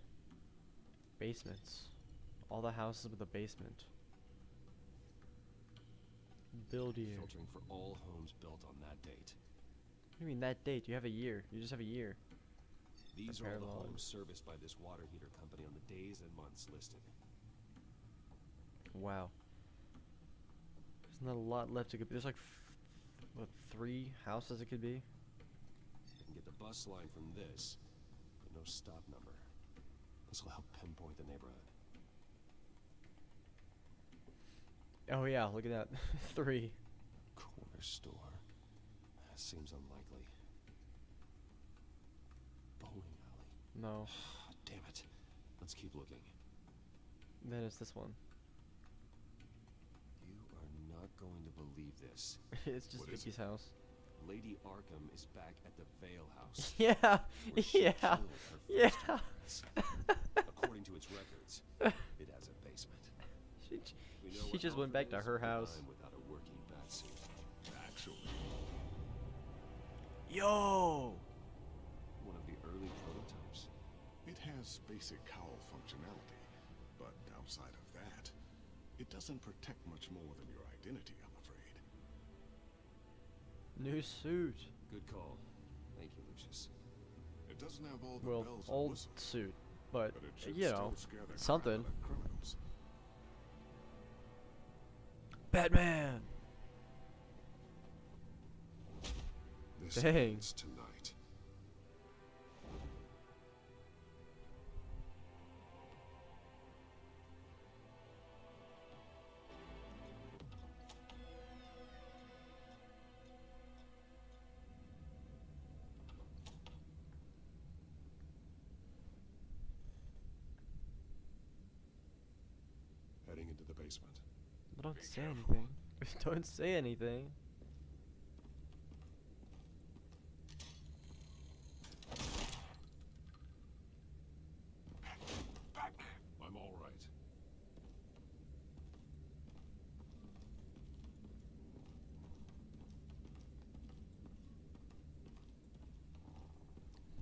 Basements. All the houses with a basement. Build year. Filtering for all homes built on that date. What do you mean that date? You have a year. You just have a year. These are Repair all the logs. homes serviced by this water heater company on the days and months listed. Wow. There's not a lot left to go. There's like, what, 3 houses it could be? You can get the bus line from this, but no stop number. This will help pinpoint the neighborhood. Oh yeah, look at that. 3. Corner store. That seems unlikely. Bowling alley. No. Damn it. Let's keep looking. Then it's this one. You are not going to believe this. It's just Vicky's house. Lady Arkham is back at the Vale House. Yeah. where she Yeah. killed her Yeah. first parents. According to its records, it has a basement. We know She where just went back to Alfred her is, but house. I'm without a working batsuit. Actually, Yo! One of the early prototypes. it has basic cowl functionality, but outside of that, it doesn't protect much more than your identity, I'm afraid. New suit. Good call. Thank you, Lucius. It doesn't have all the Well, bells and old whistles, suit, but but it should you still know, scare the crap something. out of criminals. Batman. This Dang. ends tonight. Heading into the basement. Don't Be say careful. anything. Don't say anything. I'm all right.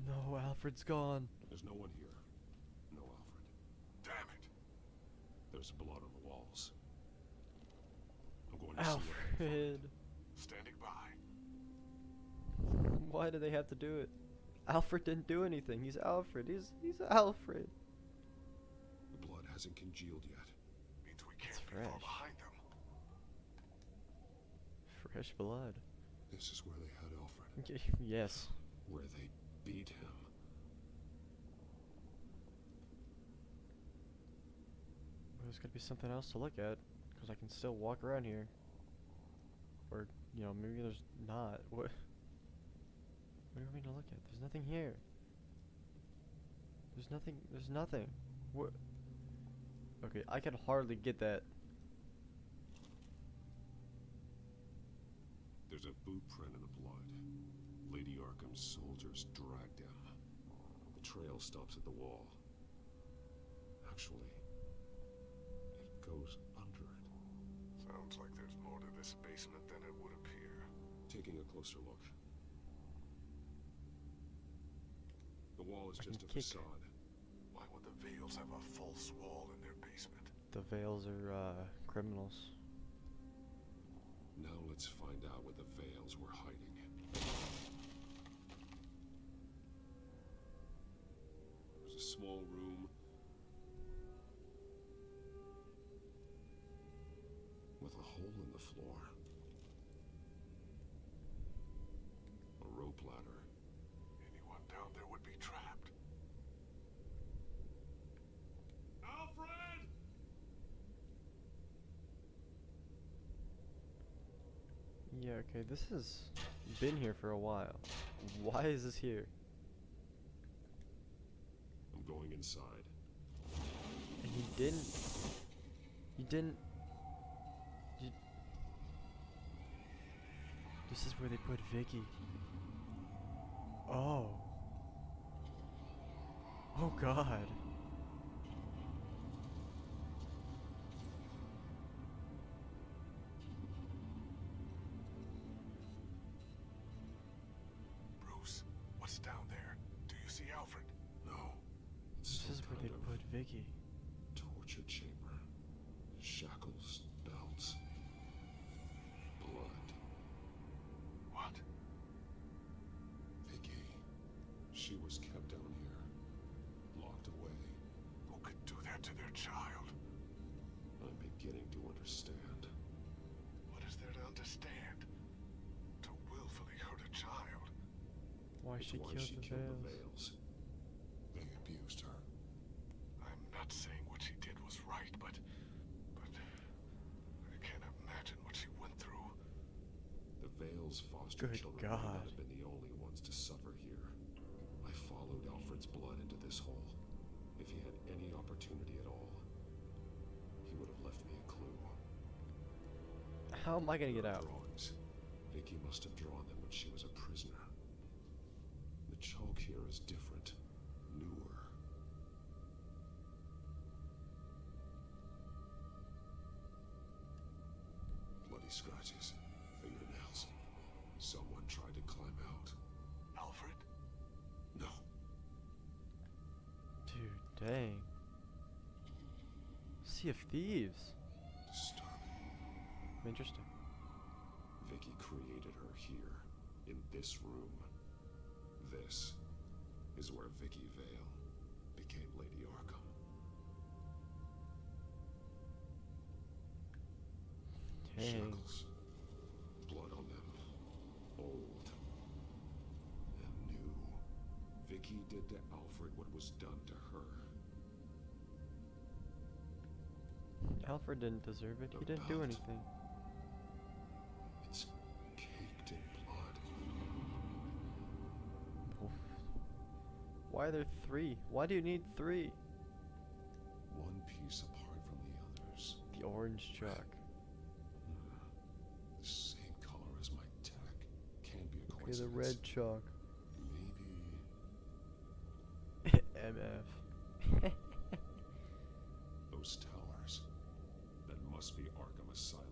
No, Alfred's gone. There's no one here. No Alfred. Damn it! There's blood on the walls. I'm going to see what I can find. Alfred. Standing by. Why do they have to do it? Alfred didn't do anything. He's Alfred. He's Alfred. The blood hasn't congealed yet. Means we can't be fresh. far behind them. Fresh blood. This is where they had Alfred. Yes. Where they beat him. There's gotta be something else to look at, because I can still walk around here. Or, you know, maybe there's not. What do you want me to look at? There's nothing here. There's nothing. There's nothing. What? Okay, I can hardly get that. There's a boot print in the blood. Lady Arkham's soldiers dragged him. The trail stops at the wall. Actually, it goes under it. Sounds like there's more to this basement than it would appear. Taking a closer look. The wall is I just can a kick. facade. Why would the Vales have a false wall in their basement? The Vales are criminals. Now let's find out what the Vales were hiding. There's a small room with a hole in the floor. A rope ladder Yeah, okay, this has been here for a while. Why is this here? I'm going inside. And you didn't... This is where they put Vicky. Oh. Oh God. Bruce, what's down there? Do you see Alfred? No. This is where they put Vicky. Torture chamber. Shackles, belts. Blood. What? Vicky. She was kept down here. Locked away. Who could do that to their child? I'm beginning to understand. What is there to understand? To willfully hurt a child. Why It's she why killed she the killed the Veils. Veils. They abused her. I'm not saying what she did was right, but I can't imagine what she went through. The Veils' foster Good children God. may not have been the only ones to suffer here. I followed Alfred's blood into this hole. If he had any opportunity at all, he would have left me a clue. How am I gonna get Her out? Drawings. Vicky must have drawn them when she was a prisoner. The chalk here is different, newer. Bloody scratches, fingernails. Someone tried to climb out. Alfred? No. Dude, dang. Sea of Thieves. Disturbing. Interesting. Vicky created her here, in this room. This is where Vicky Vale became Lady Arkham. Dang. Shackles. Blood on them. Old. And new. Vicky did to Alfred what was done to her. Alfred didn't deserve it. He didn't do belt. anything. It's caked in blood. Oof. Why are there 3? Why do you need 3? One piece apart from the others. The orange chalk. The same color as my tech. Can't be a Okay, coincidence. the red chalk. Maybe MF. those towers. That must be Arkham Asylum.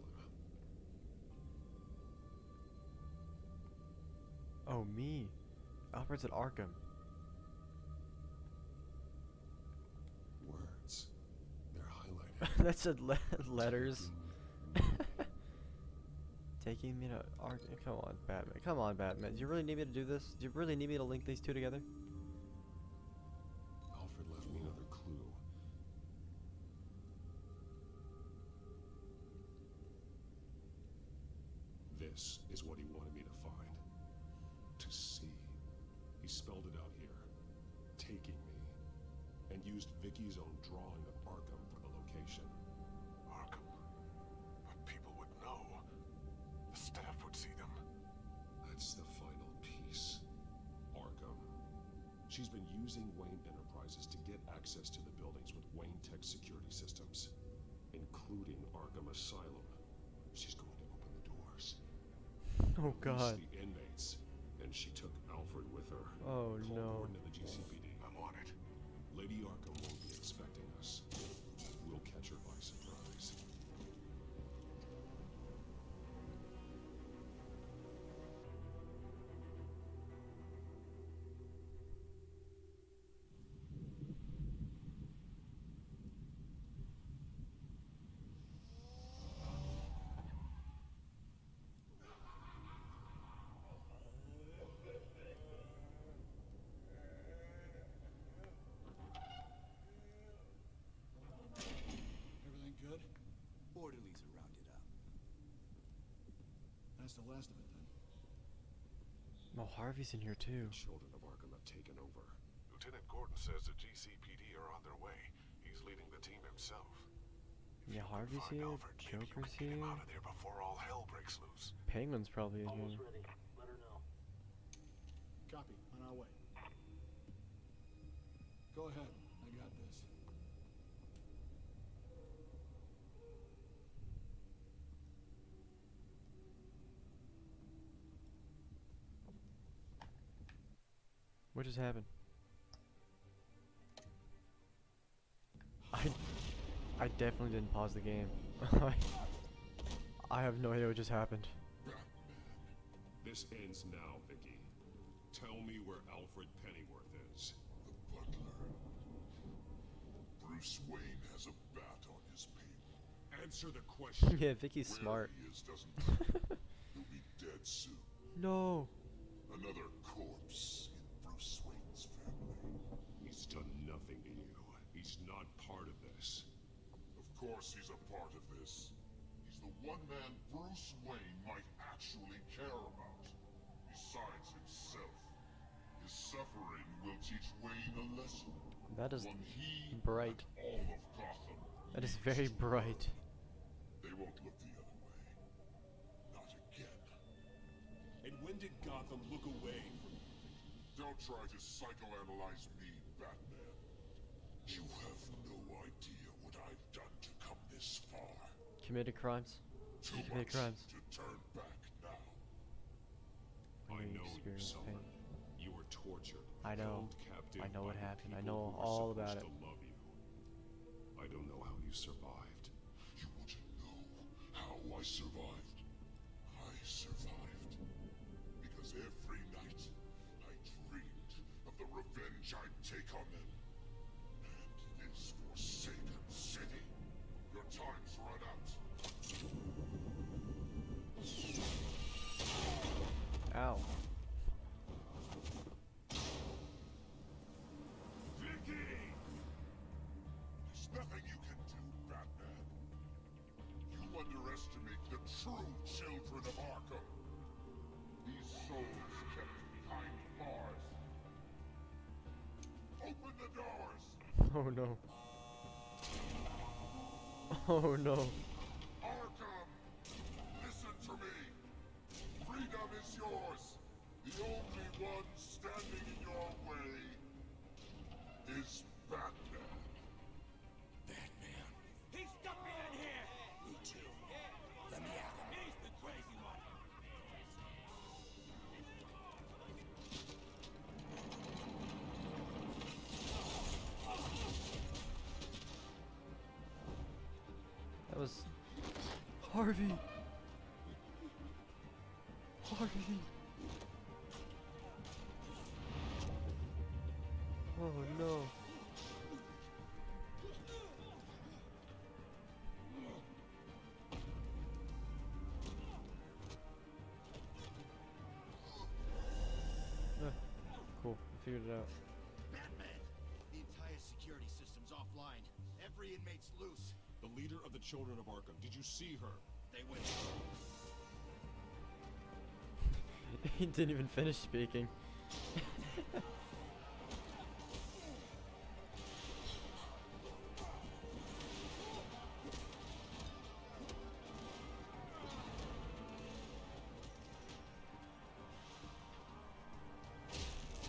Oh, me. Alfred's at Arkham. Words. They're highlighted. That said letters. Taking me to Arkham. Come on, Batman. Come on, Batman. Do you really need me to do this? Do you really need me to link these two together? Alfred left me another clue. This is what he wanted me to find. To see. He spelled it out here. Taking me. And used Vicky's own drawing of Arkham for the location. Arkham. But people would know. The staff would see them. That's the final piece. Arkham. She's been using Wayne Enterprises to get access to the buildings with Wayne Tech security systems, including Arkham Asylum. She's going to open the doors. Oh God. Release the inmates, and she took Alfred with her. Oh Call no. Gordon and the GCPD. I'm on it. Lady Arkham won't be expecting us. We'll catch her by surprise. Everything good? Orderlies are rounded up. That's the last of it then. Oh, Harvey's in here too. Children of Arkham have taken over. Lieutenant Gordon says the GCPD are on their way. He's leading the team himself. Yeah, Harvey's here, Joker's here. Out of there before all hell breaks loose. Penguin's probably in Almost here. ready. Let her know. Copy. On our way. Go ahead. I got this. What just happened? I definitely didn't pause the game. I have no idea what just happened. This ends now, Vicky. Tell me where Alfred Pennyworth is. The butler. Bruce Wayne has a bat on his payroll. Answer the question. Yeah, Vicky's smart. Where he is doesn't matter. He'll be dead soon. No. Another corpse in Bruce Wayne's family. He's done nothing to you. He's not part of this. Of course he's a part of this. He's the one man Bruce Wayne might actually care about. Besides himself. His suffering will teach Wayne a lesson. That is One he bright. and all of Gotham. That is very bright. They won't look the other way. Not again. And when did Gotham look away from you? Don't try to psychoanalyze me, Batman. You have no idea what I've done to come this far. Committed crimes. Too You committed much crimes. to turn back now. I You know you experienced suffered. pain. You were tortured. I know. Held captive I know what by the happened. I people know who were all about supposed it. to love you. I don't know how you survived. You want to know how I survived? I survived because every night I dreamed of the revenge I'd take on them. And this forsaken city. Your time's run out. Ow. Vicky! There's nothing you can do, Batman. You underestimate the true children of Arkham. These souls kept behind bars. Open the doors! Oh no. Oh no. Arkham! Listen to me! Freedom is yours! The only one standing in your way is Batman. Batman. He stuck me in here! Me too. Let me at him. He's the crazy one. That was Harvey. Harvey. Oh no. Cool. I figured it out. Batman! The entire security system's offline. Every inmate's loose. The leader of the Children of Arkham. Did you see her? They went. He didn't even finish speaking.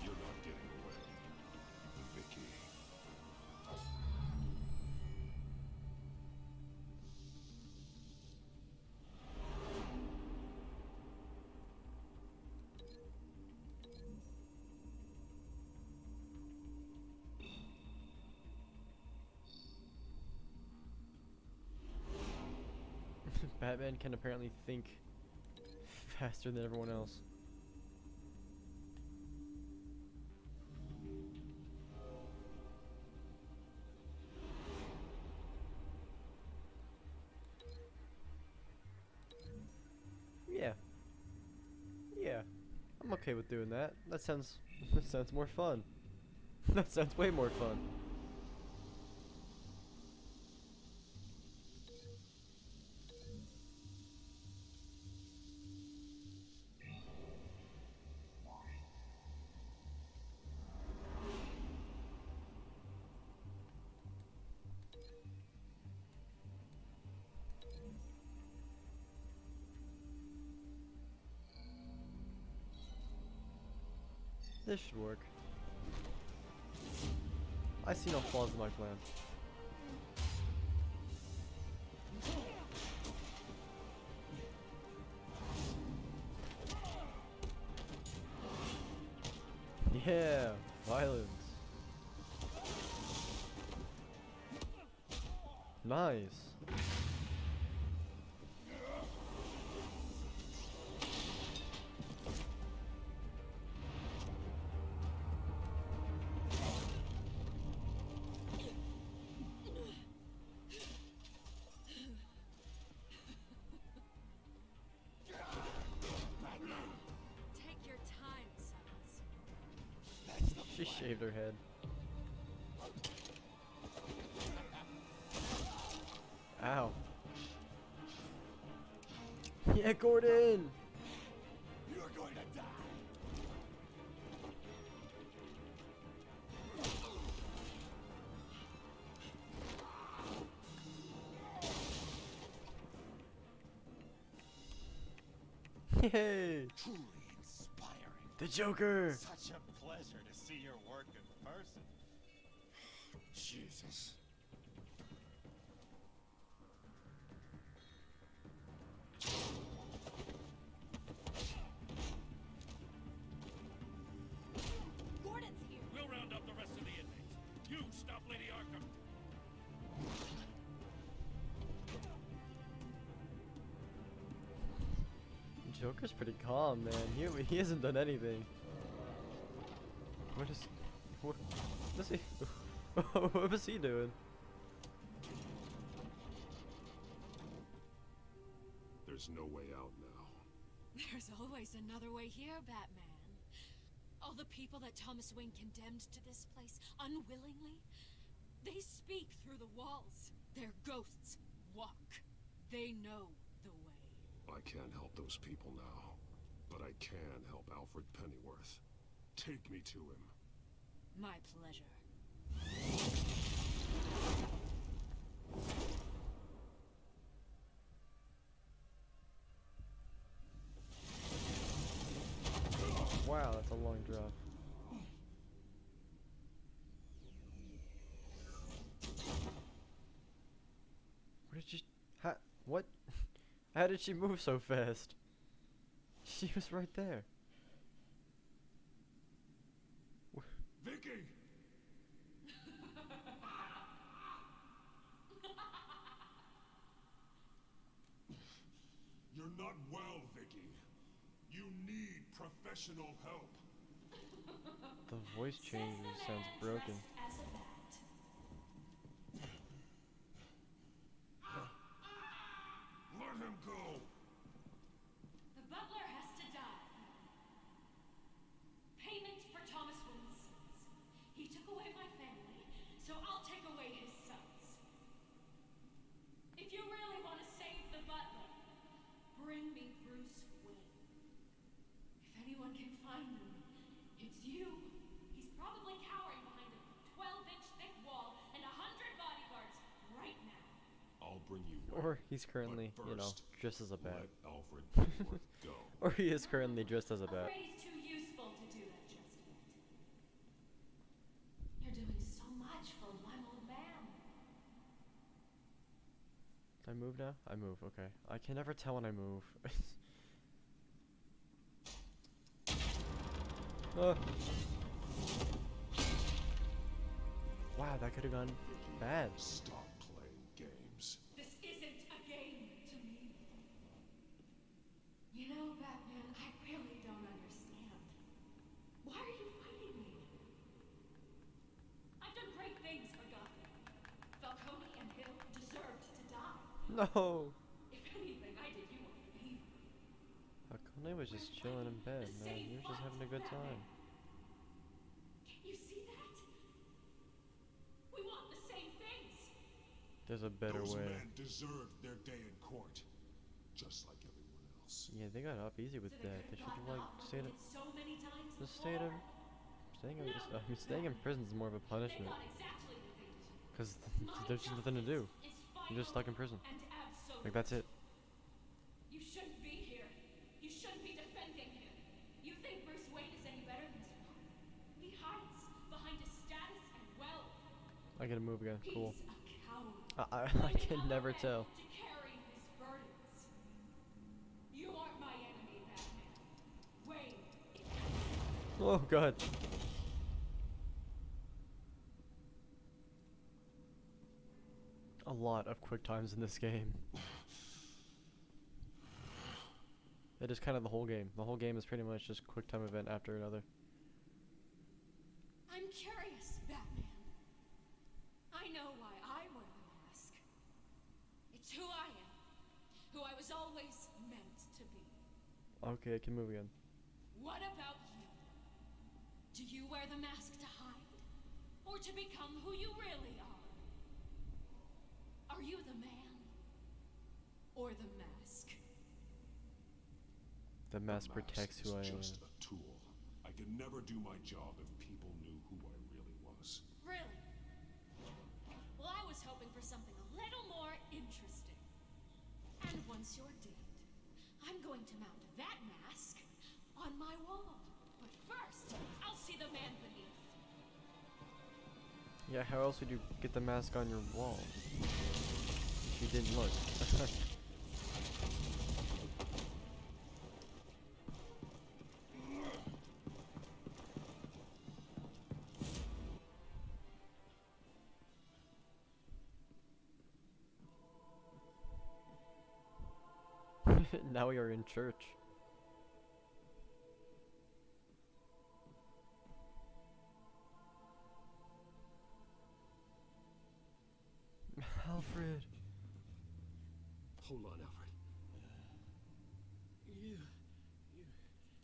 You're not getting away. Vicky. Batman can apparently think faster than everyone else. Yeah. Yeah. I'm okay with doing that. That sounds more fun. That sounds way more fun. this should work. I see no flaws in my plan. Yeah, violence. Nice. Take your time, sons. She shaved her head. Ow. Yeah, Gordon! You're going to die. Yay! Truly inspiring. The Joker! Such a pleasure to see your work in person. Jesus. Gordon's here. We'll round up the rest of the inmates. You stop Lady Arkham. Joker's pretty calm, man. He hasn't done anything. What is he what was he doing? There's no way out now. There's always another way here, Batman. All the people that Thomas Wayne condemned to this place unwillingly, they speak through the walls. Their ghosts walk. They know the way. I can't help those people now, but I can help Alfred Pennyworth. Take me to him. My pleasure. Wow, that's a long drop. Where did she... What? How did she move so fast? She was right there. Vicky! You're not well, Vicky. You need professional help. The voice change sounds broken. As a bat. Let him go. The butler has to die. Payment for Thomas Wayne's sins. He took away my family, so I'll take away his sons. If you really want to save the butler, bring me Bruce Wayne. If anyone can find him, it's you. He's probably cowering behind a 12-inch thick wall and 100 bodyguards right now. I'll bring you Or he's currently, you know, dressed as a bat. let Alfred Pennyworth go. Or he is currently dressed as a bat. Afraid he's too useful to do that just yet. You're doing so much for one old man. I move now? I move, okay. I can never tell when I move. Wow, that could have gone bad. Stop playing games. This isn't a game to me. You know, Batman, I really don't understand. Why are you fighting me? I've done great things for Gotham. Falcone and Hill deserved to die. No! If anything, I did you a favor. Hakone was just chilling in bed, man. He was just having a good time. Can you see that? We want the same things. There's a better Those way. men deserved their day in court, just like everyone else. Yeah, they got up easy with that. They should have, like, stayed in... So many times Just stayed in... Staying in prison is more of a punishment. exactly what they deserve. Because there's just nothing to do. You're just stuck in prison. And absolute. Like, that's it. You shouldn't be here. You shouldn't be defending him. You think Bruce Wayne is any better than Superman? I gotta move again. Cool. He's a coward. I can never tell. To carry his burdens. You aren't my enemy, Batman. Wayne. Oh god. A lot of quick times in this game. It is kind of the whole game. The whole game is pretty much just quick time event after another. I'm curious, Batman. I know why I wear the mask. It's who I am. Who I was always meant to be. Okay, I can move again. What about you? Do you wear the mask to hide? Or to become who you really are? Are you the man? Or the mask? The mask protects who I am. Just a tool. I could never do my job if people knew who I really was. Really? Well, I was hoping for something a little more interesting. And once you're dead, I'm going to mount that mask on my wall. But first, I'll see the man beneath. Yeah, how else would you get the mask on your wall? You didn't look. Now we are in church. Alfred. Hold on, Alfred.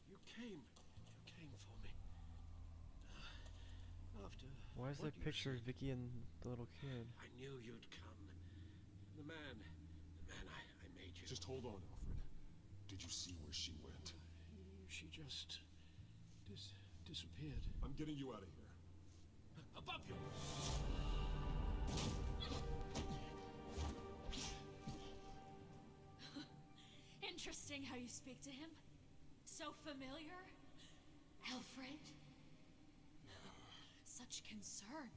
You came for me. After Why is there a picture of Vicky and the little kid? I knew you'd come. The man I made you. Just hold on, Alfred. Did you see where she went? She just disappeared. I'm getting you out of here. Above you! Interesting how you speak to him. So familiar. Alfred. Such concern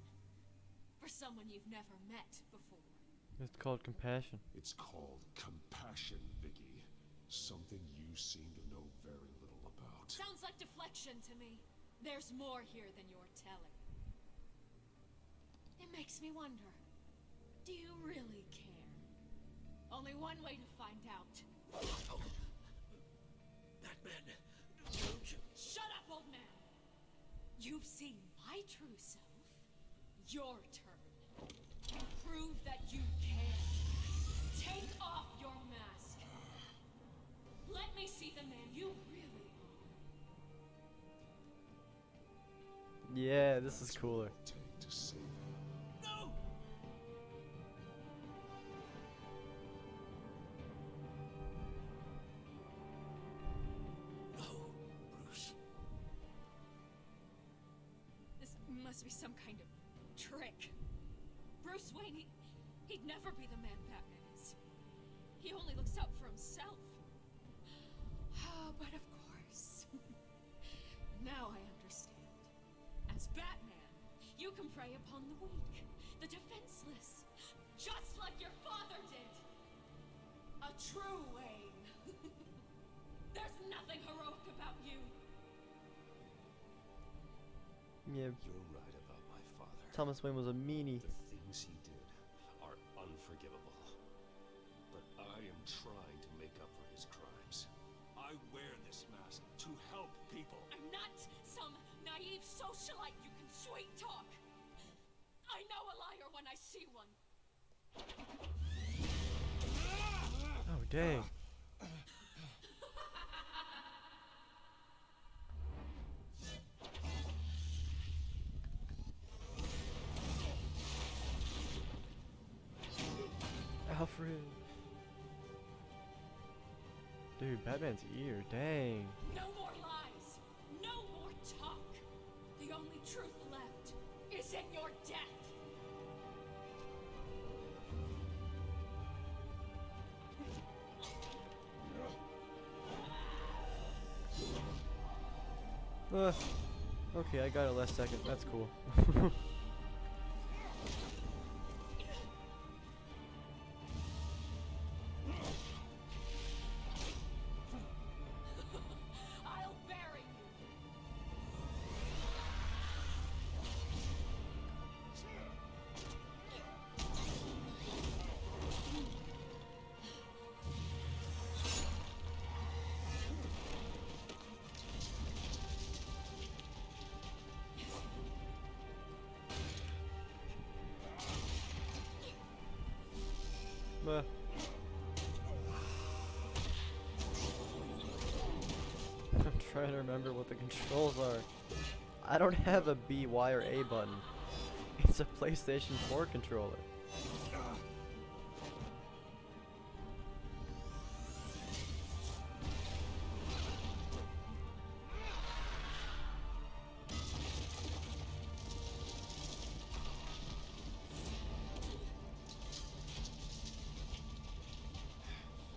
for someone you've never met before. It's called compassion. It's called compassion, Vicky. Something you seem to know very little about. Sounds like deflection to me. There's more here than you're telling. It makes me wonder. Do you really care? Only one way to find out. Batman, don't you? Shut up, old man! You've seen my true self. Your turn. Prove that you care. Take off your mask. Let me see the man you really are. Yeah, this is cooler. Take to save him. No! No, Bruce. This must be some kind of trick. Bruce Wayne, he'd never be the man Batman is. He only looks out for himself. But of course. Now I understand. As Batman, you can prey upon the weak, the defenseless, just like your father did. A true Wayne. There's nothing heroic about you. Yeah. You're right about my father. Thomas Wayne was a meanie. The things he did are unforgivable. But I am trying to make up for his crimes. I wear this mask to help people. I'm not some naive socialite you can sweet talk. I know a liar when I see one. Oh, dang. Alfred. Dude, Batman's ear, dang. No more lies. No more talk. The only truth left is in your death. Okay, I got it last second. That's cool. Meh. I'm trying to remember what the controls are. I don't have a B, Y, or A button. It's a PlayStation 4 controller.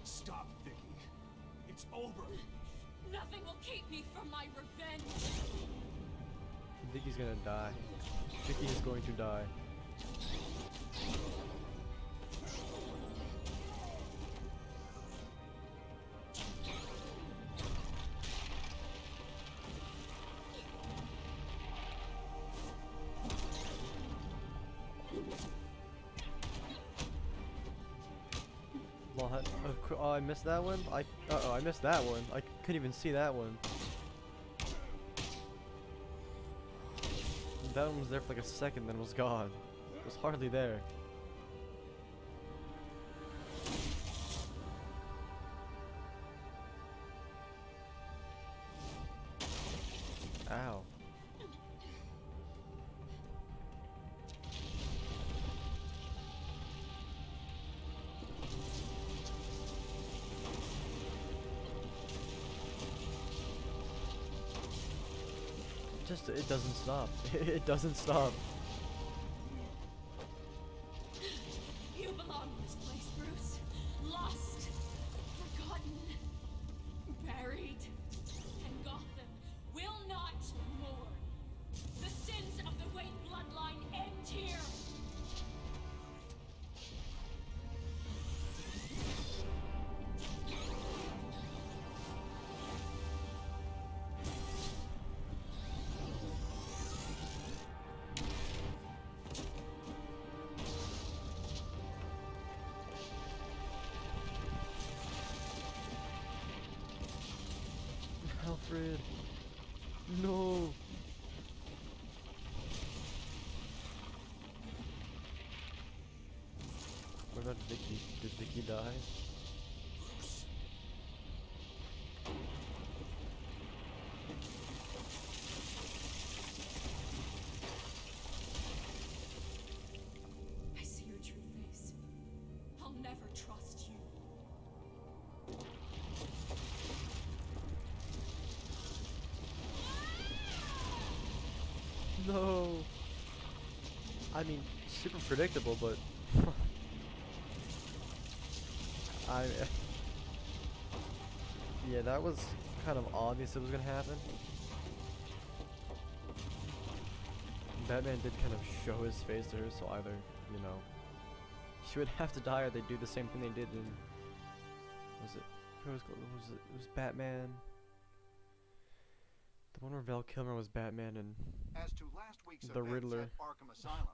Stop, Vicky. It's over. Nothing will keep me from my revenge. Vicky's gonna die. Vicky is going to die. What? Oh, I missed that one? Uh-oh, I missed that one. I couldn't even see that one. That one was there for like a second, then was gone. It was hardly there. Ow. It doesn't stop. It doesn't stop. You belong in this place, Bruce. Lost, forgotten, buried. And Gotham will not mourn. The sins of the Wayne bloodline end here. Alfred. No. What about Vicky? Did Vicky die? I see your true face. I'll never trust you. No. I mean, super predictable, but yeah, that was kind of obvious it was gonna happen. Batman did kind of show his face to her, so either, you know, she would have to die or they'd do the same thing they did in, it was Batman. The one where Val Kilmer was Batman and As to last week's the events Riddler. at Arkham Asylum,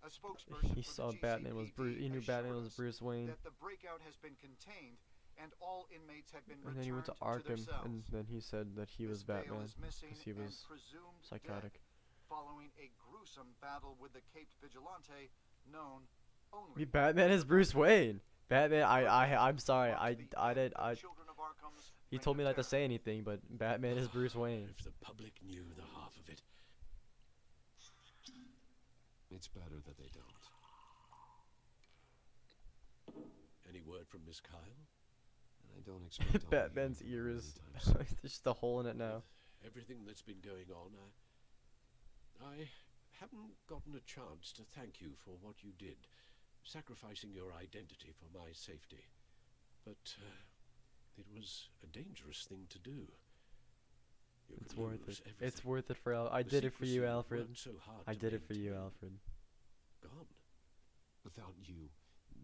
a spokesperson He for saw the Batman was Bruce. He knew GCPD Batman was assured us Bruce Wayne. that the breakout has been contained and all inmates have been And then he went to returned their Arkham, cells. and then he said that he was Miss Vale Batman is missing because he and was presumed psychotic. dead following a gruesome battle with the caped vigilante known only Me Batman is Bruce Wayne. Batman, I'm sorry, he told me not to say anything, but Batman is Bruce Wayne. If the public knew the half of it. It's better that they don't. Any word from Miss Kyle? I don't expect I'll Batman's hear ear from her is anytime soon. there's just a hole in it now. Everything that's been going on, I haven't gotten a chance to thank you for what you did, sacrificing your identity for my safety. But it was a dangerous thing to do. You It's could worth lose it. everything. It's worth it for Al. I The did it for you, secrecy Alfred. worked so hard I to did it for you, maintain. Alfred. Gone. Without you,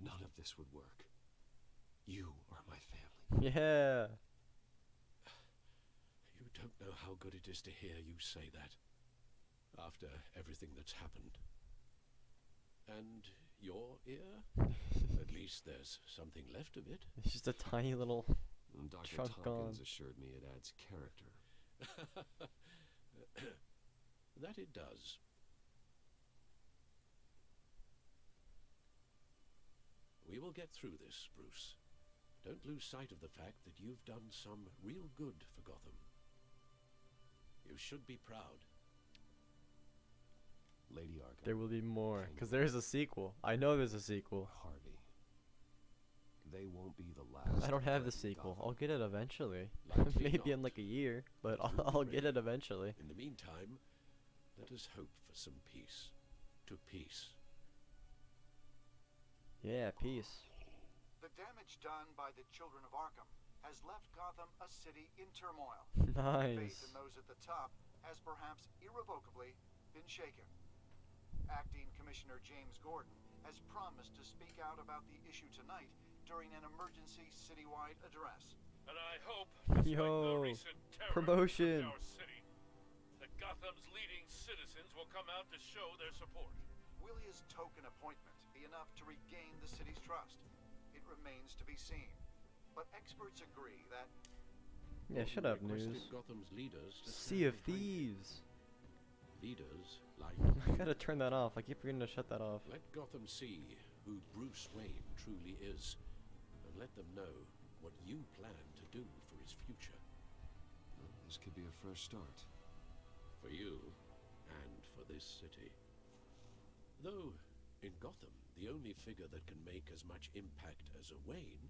none of this would work. You are my family. Yeah. You don't know how good it is to hear you say that. After everything that's happened. And your ear? At least there's something left of it. It's just a tiny little And Dr. chunk Tompkins gone. assured me it adds character. That it does. We will get through this, Bruce. Don't lose sight of the fact that you've done some real good for Gotham. You should be proud. Lady Arkham. There will be more, because there's a sequel. I know there's a sequel. Harvey. They won't be the last. I don't have the sequel. I'll get it eventually. Likely Maybe in not. like a year, but You'll be I'll get ready. it eventually. In the meantime, let us hope for some peace. To peace. Yeah, peace. The damage done by the Children of Arkham has left Gotham a city in turmoil. Nice. Faith in those at the top has perhaps irrevocably been shaken. Acting Commissioner James Gordon has promised to speak out about the issue tonight during an emergency citywide address. And I hope, despite the Yo, recent terror promotion. in our city, that Gotham's leading citizens will come out to show their support. Will his token appointment be enough to regain the city's trust? It remains to be seen. But experts agree that Yeah, shut up, Requested news. Gotham's leaders to Sea of stand behind him. Thieves. Leaders like I gotta turn that off. I keep forgetting to shut that off. Let Gotham see who Bruce Wayne truly is, and let them know what you plan to do for his future. Well, this could be a fresh start. For you, and for this city. Though, in Gotham, the only figure that can make as much impact as a Wayne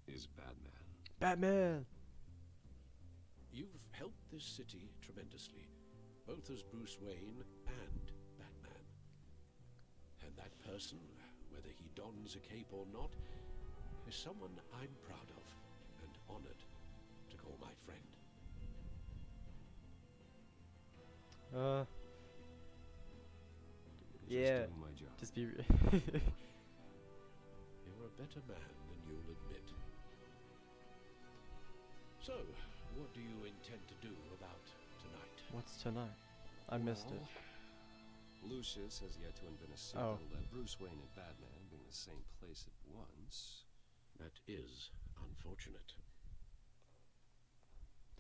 is Batman. Batman! You've helped this city tremendously, both as Bruce Wayne and Batman. And that person, whether he dons a cape or not, is someone I'm proud of and honored to call my friend. Yeah. doing my job. Just be. You're a better man than you'll admit. So, what do you intend to do about tonight? What's tonight? I missed it. Lucius has yet to invent a suit Oh. that'll let Bruce Wayne and Batman be in the same place at once. That is unfortunate.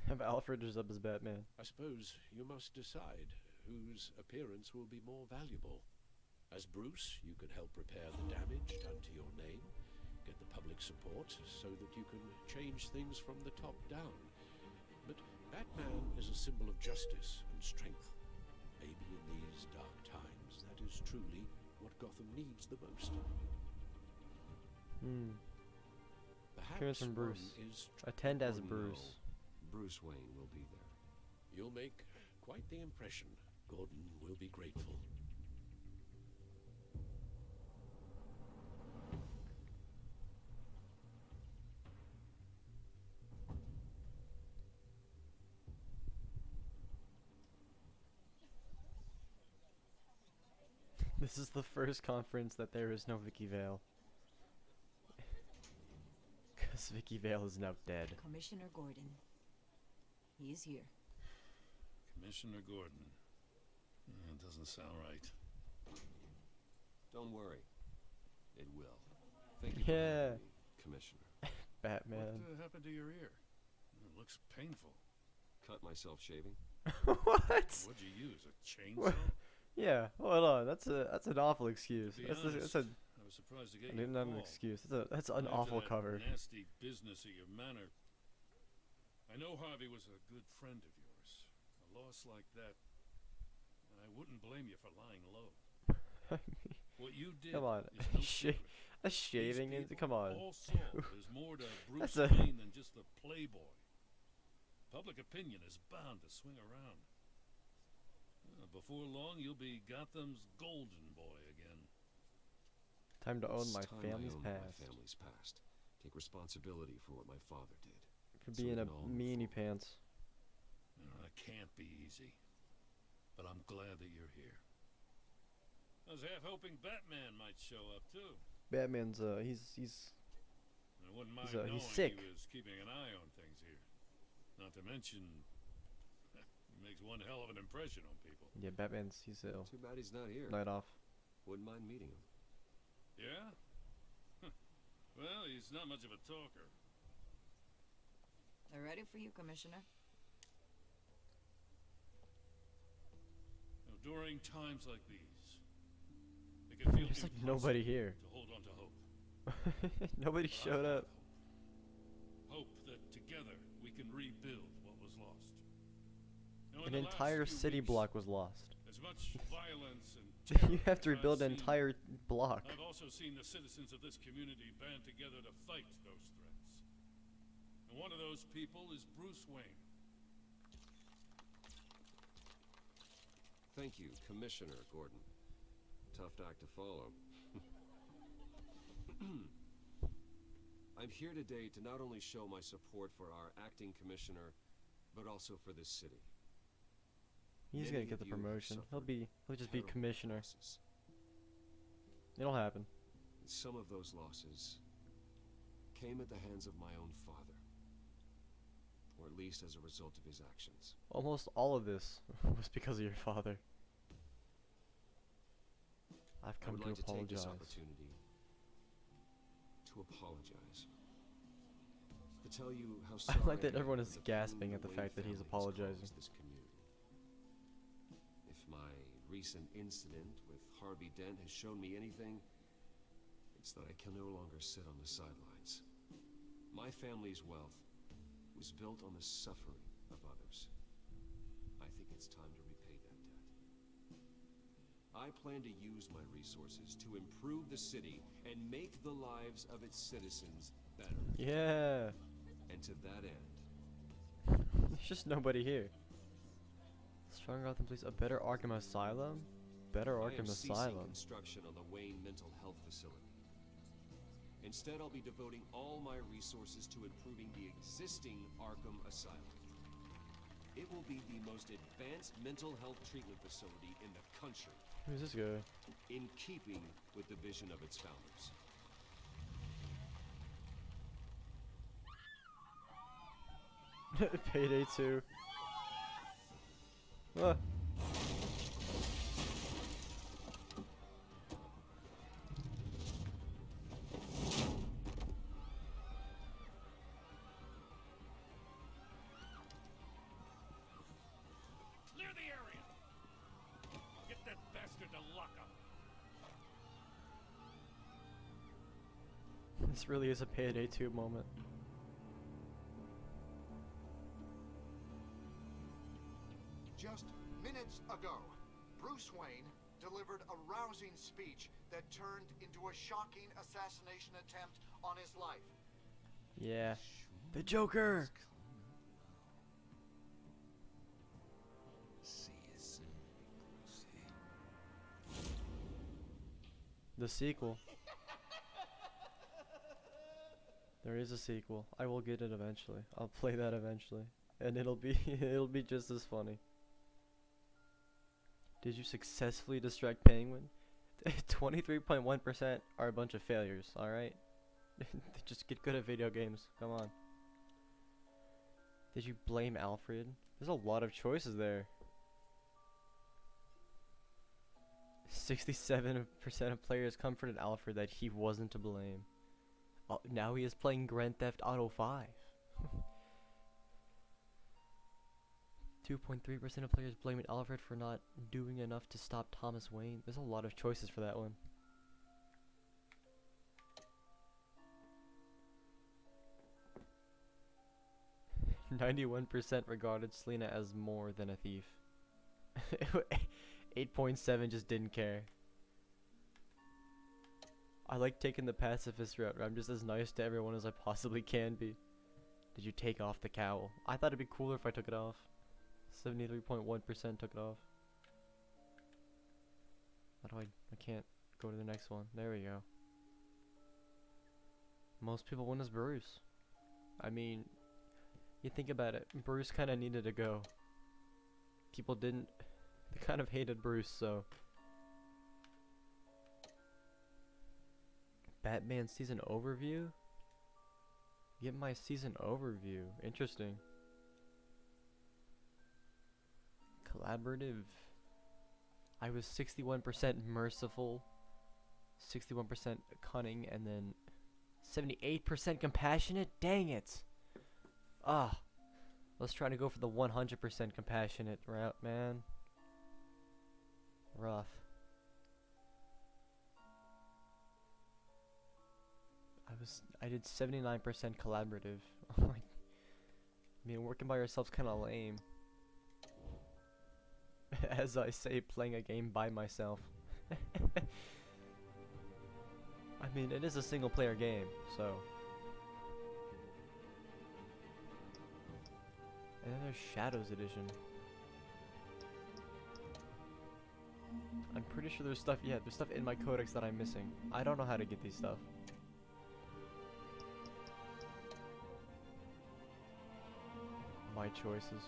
Have Alfred dressed up as Batman. I suppose you must decide whose appearance will be more valuable. As Bruce, you can help repair the damage done to your name, get the public support so that you can change things from the top down. But Batman is a symbol of justice and strength. Maybe in these dark times, that is truly what Gotham needs the most. Appearance from one Bruce. is Attend as Oh, no. Bruce. Bruce Wayne will be there. You'll make quite the impression. Gordon will be grateful. This is the first conference that there is no Vicky Vale. Because Vicky Vale is now dead. Commissioner Gordon. He is here. Commissioner Gordon. That doesn't sound right. Don't worry. It will. Thank you for Yeah. having me, Commissioner. Batman. What happened to your ear? It looks painful. Cut myself shaving. What? What'd you use? A chainsaw? Yeah, hold on. That's an awful excuse. To be That's honest, a I was surprised to get your not an call. excuse. That's an After awful that cover. Nasty business of your manner. I know Harvey was a good friend of yours. A loss like that, I wouldn't blame you for lying low. What you did Come on, is no secret. a shaving is. Come on. All saw there's more to Bruce That's a- Wayne than just the playboy. Public opinion is bound to swing around. Before long, you'll be Gotham's golden boy again. Time to own It's my time family's I own past. My family's past. Take responsibility for what my father did. For So being we a can all move meanie pants. It can't be easy. But I'm glad that you're here. I was half hoping Batman might show up too. Batman's he's I wouldn't mind He's, knowing he's sick. he was keeping an eye on things here. Not to mention, he makes one hell of an impression on people. yeah, Batman's he's ill. Too bad he's not here. Night off. Wouldn't mind meeting him. Yeah? Well, he's not much of a talker. They're ready for you, Commissioner. During times like these, it can feel There's like impossible nobody here. to hold on to hope. Nobody showed up. Hope that together we can rebuild what was lost. Now, in An the last entire few city weeks, block was lost. as much violence and terror You have to as rebuild I've an seen, entire block. I've also seen the citizens of this community band together to fight those threats. And one of those people is Bruce Wayne. Thank you, Commissioner Gordon. Tough act to follow. I'm here today to not only show my support for our acting commissioner, but also for this city. He's Many gonna get of the you have promotion. suffered He'll just be terrible commissioner. losses. It'll happen. Some of those losses came at the hands of my own father, or at least as a result of his actions. Almost all of this was because of your father. I've I come would to like to take this apologize. opportunity to apologize. To tell you how I sorry like that am everyone for is the gasping pain at the Wayne fact that he's family has apologizing. caused this community. If my recent incident with Harvey Dent has shown me anything, it's that I can no longer sit on the sidelines. My family's wealth was built on the suffering of others. I think it's time to repay that debt. I plan to use my resources to improve the city and make the lives of its citizens better. Yeah. And to that end, There's just nobody here. Strong Gotham Police, a better Arkham Asylum? Better I am Arkham ceasing Asylum. construction on the Wayne Mental Health Facility. Instead, I'll be devoting all my resources to improving the existing Arkham Asylum. It will be the most advanced mental health treatment facility in the country, Who's this guy? in keeping with the vision of its founders. Payday 2. Ah. Clear the area! Get that bastard to lock up! This really is a Payday 2 moment. Just minutes ago, Bruce Wayne delivered a rousing speech that turned into a shocking assassination attempt on his life. Yeah. The Joker! See you soon, Brucey. The sequel. There is a sequel. I will get it eventually. I'll play that eventually. And it'll be it'll be just as funny. Did you successfully distract Penguin? 23.1% are a bunch of failures, alright? Just get good at video games. Come on. Did you blame Alfred? There's a lot of choices there. 67% of players comforted Alfred that he wasn't to blame. Oh, now he is playing Grand Theft Auto 5. 2.3% of players blaming Alfred for not doing enough to stop Thomas Wayne. There's a lot of choices for that one. %91% regarded Selena as more than a thief. 8.7 just didn't care. I like taking the pacifist route where I'm just as nice to everyone as I possibly can be. Did you take off the cowl? I thought it'd be cooler if I took it off. 73.1% took it off. How do I can't go to the next one. There we go. Most people win as Bruce. I mean, you think about it, Bruce kind of needed to go. People didn't, they kind of hated Bruce, so. Batman season overview? Get my season overview. Interesting. Collaborative. I was 61% merciful, 61% cunning, and then 78% compassionate? Dang it! Ah. Let's try to go for the 100% compassionate route, man. Rough. I did 79% collaborative. Like, I mean, working by yourself's kind of lame. As I say, playing a game by myself. I mean, it is a single player game, so. And then there's Shadows Edition. I'm pretty sure there's stuff, yeah, there's stuff in my codex that I'm missing. I don't know how to get these stuff. My choices.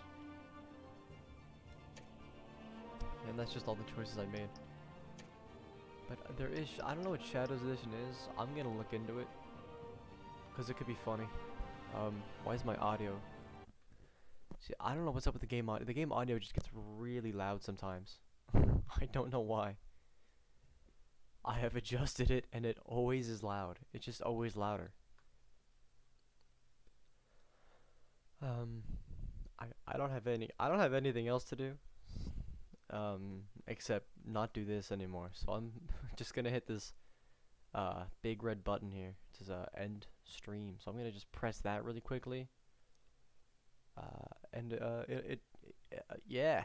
And that's just all the choices I made. But there is, I don't know what Shadows Edition is. I'm gonna look into it. Because it could be funny. Why is my audio? See, I don't know what's up with the game audio. The game audio just gets really loud sometimes. I don't know why. I have adjusted it and it always is loud. It's just always louder. I don't have anything else to do. Except not do this anymore. So I'm just gonna hit this big red button here. It says end stream. So I'm gonna just press that really quickly. Yeah.